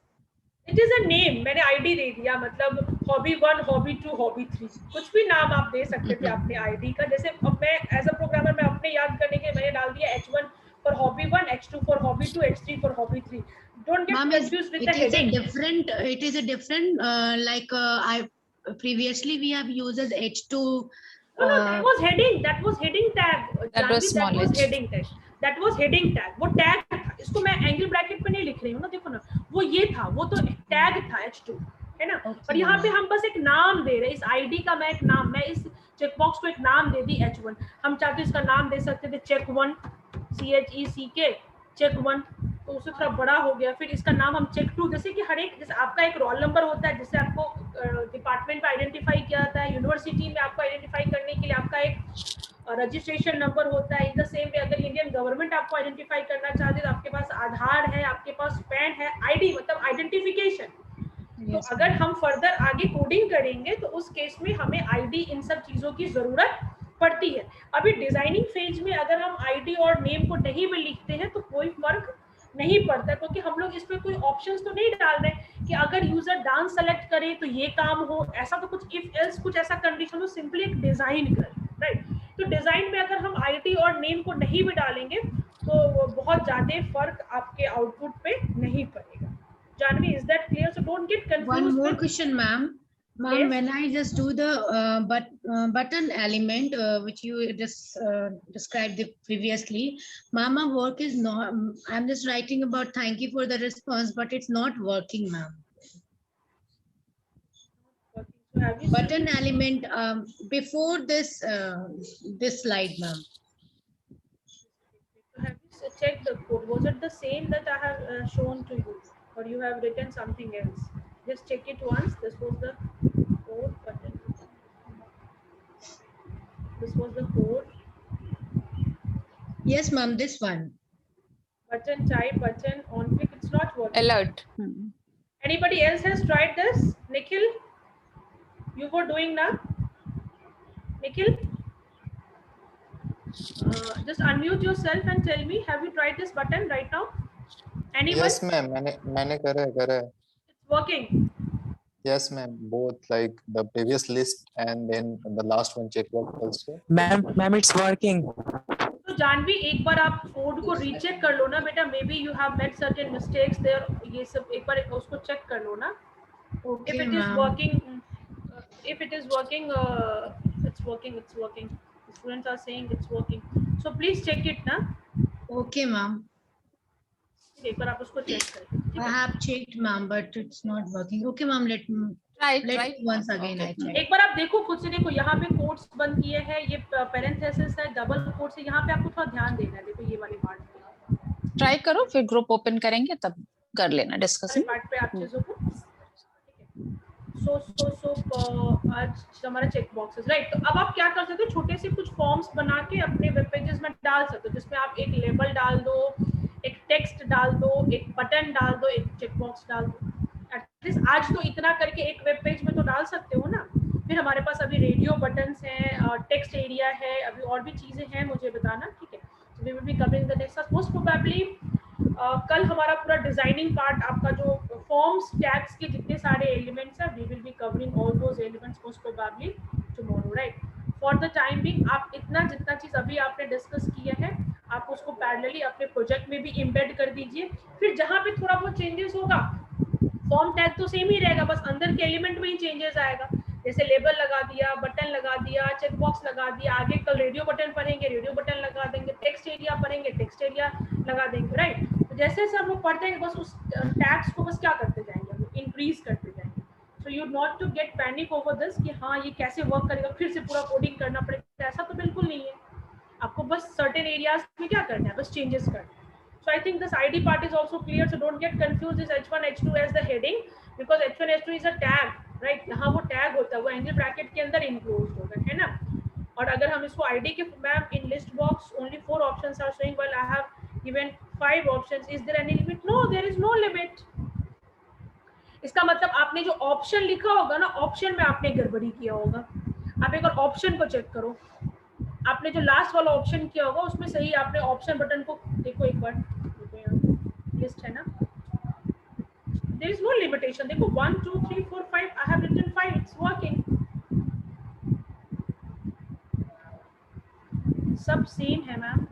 Speaker 1: It is a name, मैंने आईडी दे दिया, मतलब हॉबी 1, हॉबी 2, हॉबी 3, कुछ भी नाम आप दे सकते थे अपने आईडी का। जैसे अब मैं एज अ प्रोग्रामर मैं अपने याद करने के मैंने डाल दिया H1 for hobby 1, H2 for hobby 2, H3 for hobby 3। Don't get confused with the heading.
Speaker 7: It is a different I previously we have used H2.
Speaker 1: No, that was heading. That was heading tag.
Speaker 2: That was small
Speaker 1: that was
Speaker 2: h.
Speaker 1: heading tag. That was heading tag. वो tag था, इसको मैं angle bracket पे नहीं लिख रही हूँ ना, देखो ना, वो ये था, वो तो टैग था H2, है ना। और यहाँ पे हम बस एक नाम दे रहे हैं, इस आईडी का मैं एक नाम, मैं इस चेक बॉक्स को एक नाम दे दी H1। हम चाहते इसका नाम दे सकते थे चेक 1, CHECK, चेक 1, तो उससे थोड़ा बड़ा हो गया। फिर इसका नाम हम चेक 2, जैसे कि हर एक, जैसे आपका एक रोल नंबर होता है, जिससे आपको डिपार्टमेंट में आइडेंटिफाई किया जाता है, यूनिवर्सिटी में आपको आइडेंटिफाई करने के लिए आपका एक रजिस्ट्रेशन नंबर होता है। इन द सेम वे अगर इंडियन गवर्नमेंट आपको आइडेंटिफाई करना चाहती है तो आपके पास आधार है, आपके पास पैन है, आईडी मतलब आइडेंटिफिकेशन। तो अगर हम फर्दर आगे कोडिंग करेंगे तो उस केस में हमें आईडी इन सब चीजों की जरूरत पड़ती है। अभी डिजाइनिंग फेज में अगर हम आईडी और नेम को नहीं भी लिखते हैं तो कोई फर्क नहीं पड़ता, क्योंकि हम लोग इसमें कोई ऑप्शंस तो नहीं डाल रहे कि अगर यूजर डांस सेलेक्ट करे तो ये काम हो, ऐसा तो कुछ इफ एल्स कुछ ऐसा कंडीशन हो, सिंपली एक डिजाइन कर, राइट? तो डिजाइन में अगर हम आईडी और नेम को नहीं भी डालेंगे तो बहुत ज्यादा फर्क आपके आउटपुट पे नहीं पड़ेगा। Janvi, is that clear? So don't get confused.
Speaker 7: One more question, ma'am. Ma'am,
Speaker 1: Yes.
Speaker 7: when I just do the button element, which you just described previously, ma'am, my work is not, I'm just writing about thank you for the response, but it's not working, ma'am.
Speaker 1: So have you
Speaker 7: Button element before this this slide, ma'am.
Speaker 1: have you checked the code? Was it the same that I have shown to you, or you have written something else? Just check it once. This was the code button. This was the code.
Speaker 7: Yes, ma'am, this one.
Speaker 1: Button type, button on click. It's not working.
Speaker 2: Alert.
Speaker 1: Anybody else has tried this? Nikhil, you were doing now. Nikhil, just unmute yourself and tell me, have you tried this button right now? Anyone?
Speaker 3: Yes ma'am, मैंने करा है।
Speaker 1: It's working.
Speaker 3: Yes ma'am, both like the previous list and then the last one checkbox also.
Speaker 5: Ma'am, it's working.
Speaker 1: तो जानवी, एक बार आप code को recheck कर लो ना बेटा, maybe you have made certain mistakes there, ये सब एक बार उसको चेक कर लो ना।
Speaker 7: Okay,
Speaker 1: If it is
Speaker 7: ma'am.
Speaker 1: working, it's working. The students are saying it's working, so please check it ना।
Speaker 7: Okay, ma'am.
Speaker 1: एक बार आप उसको चेक करें।
Speaker 7: I have checked, ma'am, but it's not working. Okay, ma'am, let me
Speaker 2: right
Speaker 7: Let
Speaker 2: right
Speaker 7: me once again I check.
Speaker 1: एक बार आप देखो, खुद से देखो, यहाँ पे कोट्स बंद किए हैं, ये पैरेंथेसिस है, डबल कोट्स है, यहाँ पे आपको थोड़ा ध्यान देना है। देखो ये वाले पार्ट
Speaker 2: ट्राई करो, फिर ग्रुप ओपन करेंगे तब कर लेना डिस्कसिंग।
Speaker 1: पार्ट पे आप चीजों को आज हमारा चेक बॉक्सेस, राइट। तो अब आप क्या कर सकते हो, छोटे से कुछ फॉर्म्स बना के अपने वेब पेजेस में डाल सकते हो, जिसमें आप एक लेबल डाल दो, एक टेक्स्ट डाल दो, एक बटन डाल दो, एक चेक बॉक्स डाल दो। एटलीस्ट आज तो इतना करके एक वेब पेज में तो डाल सकते हो ना। फिर हमारे पास अभी रेडियो बटन्स हैं, टेक्स्ट एरिया है, अभी और भी चीजें हैं, मुझे बताना, ठीक है। So we will be covering the next most probably कल हमारा पूरा डिजाइनिंग पार्ट, आपका जो फॉर्म्स टैग्स के जितने सारे एलिमेंट्स हैं, we will be covering all those elements most probably tomorrow, right. For the time being आप इतना जितना चीज अभी आपने डिस्कस किया है, आप उसको पैरेलली अपने प्रोजेक्ट में भी इम्बेड कर दीजिए। फिर जहाँ पे थोड़ा बहुत चेंजेस होगा, फॉर्म टैग तो सेम ही रहेगा, बस अंदर के एलिमेंट में ही चेंजेस आएगा। जैसे लेबल लगा दिया, बटन लगा दिया, चेक बॉक्स लगा दिया, आगे कल रेडियो बटन पढ़ेंगे, रेडियो बटन लगा देंगे, टेक्स्ट एरिया पढ़ेंगे, टेक्स्ट एरिया लगा देंगे, राइट। तो जैसे जैसे हम लोग पढ़ते हैं, बस उस टैग्स को बस क्या करते जाएंगे, इंक्रीज करते जाएंगे। So you not to get panic over this कि हाँ ये कैसे वर्क करेगा, फिर से पूरा कोडिंग करना पड़ेगा, ऐसा तो बिल्कुल नहीं है। आपको बस सर्टेन एरियाज में क्या करना है, बस चेंजेस करना है। So I think this ID part is also clear, so don't get confused this H1 H2 as the heading, because H1 H2 is a tag, right? यहाँ वो tag होता है, वो एंगल ब्रैकेट के अंदर enclosed होगा, है ना। और अगर हम इसको ID के ma'am in list box only 4 options are showing, while I have given 5 options. Is there any limit? No, there is no limit. इसका मतलब आपने जो ऑप्शन लिखा होगा ना, ऑप्शन में आपने गड़बड़ी किया होगा। आप एक बार ऑप्शन को चेक करो, आपने जो लास्ट वाला ऑप्शन किया होगा उसमें सही आपने ऑप्शन बटन को देखो, एक बार देखो, यहाँ लिस्ट है ना, देयर इज नो लिमिटेशन। देखो 1 2 3 4 5, I have written 5, it's working, सब सेम है मैम।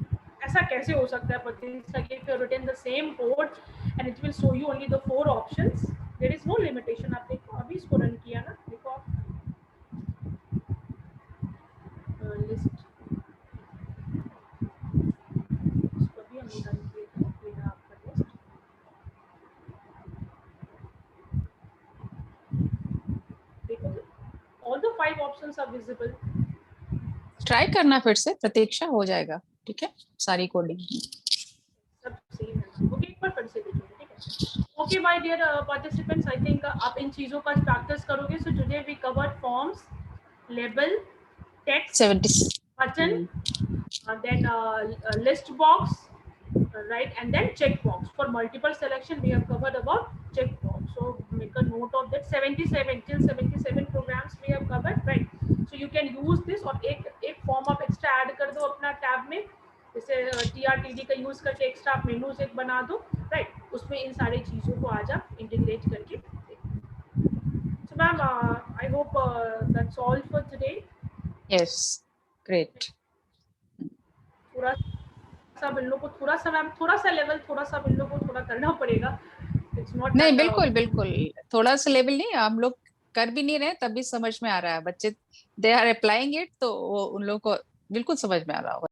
Speaker 1: ऐसा कैसे हो सकता है प्रतिष्ठा कि if you written the same code and it will show you only the 4 options, there is no limitation. आप देखो अभी इसको रन किया ना, देखो आप list all the 5 options are visible.
Speaker 2: Try करना फिर से, प्रतीक्षा हो जाएगा, ठीक है, सारी कोडिंग
Speaker 1: सब सेम है। ओके, एक बार फिर से देखिए, ठीक है। Okay my dear participants, I think आप इन चीजों का प्रैक्टिस करोगे। So today we covered forms, label, text,
Speaker 2: 70
Speaker 1: button, then list box, right, and then check box. For multiple selection we have covered about check box, so make a note of that. 77 till 77 programs we have covered, right? So you can use this, और एक form आप extra add कर दो अपना tab में, जैसे TRTD का use करके एक्स्ट्रा आप मेनूज एक बना दो, राइट, उसमें इन सारी चीजों को आज आप इंटीग्रेट करके देखो। So ma'am, I hope that's all for today.
Speaker 2: Yes, great.
Speaker 1: थोड़ा सा बिल्लो को थोड़ा सा मैम, थोड़ा सा लेवल, थोड़ा सा बिल्लो को थोड़ा करना पड़ेगा। इट्स नॉट
Speaker 2: नहीं, बिल्कुल बिल्कुल, थोड़ा सा लेवल नहीं, हम लोग कर भी नहीं रहे तभी समझ में आ रहा है, बच्चे दे आर अप्लाइंग इट, तो वो उन लोगों को बिल्कुल समझ में आ रहा होगा।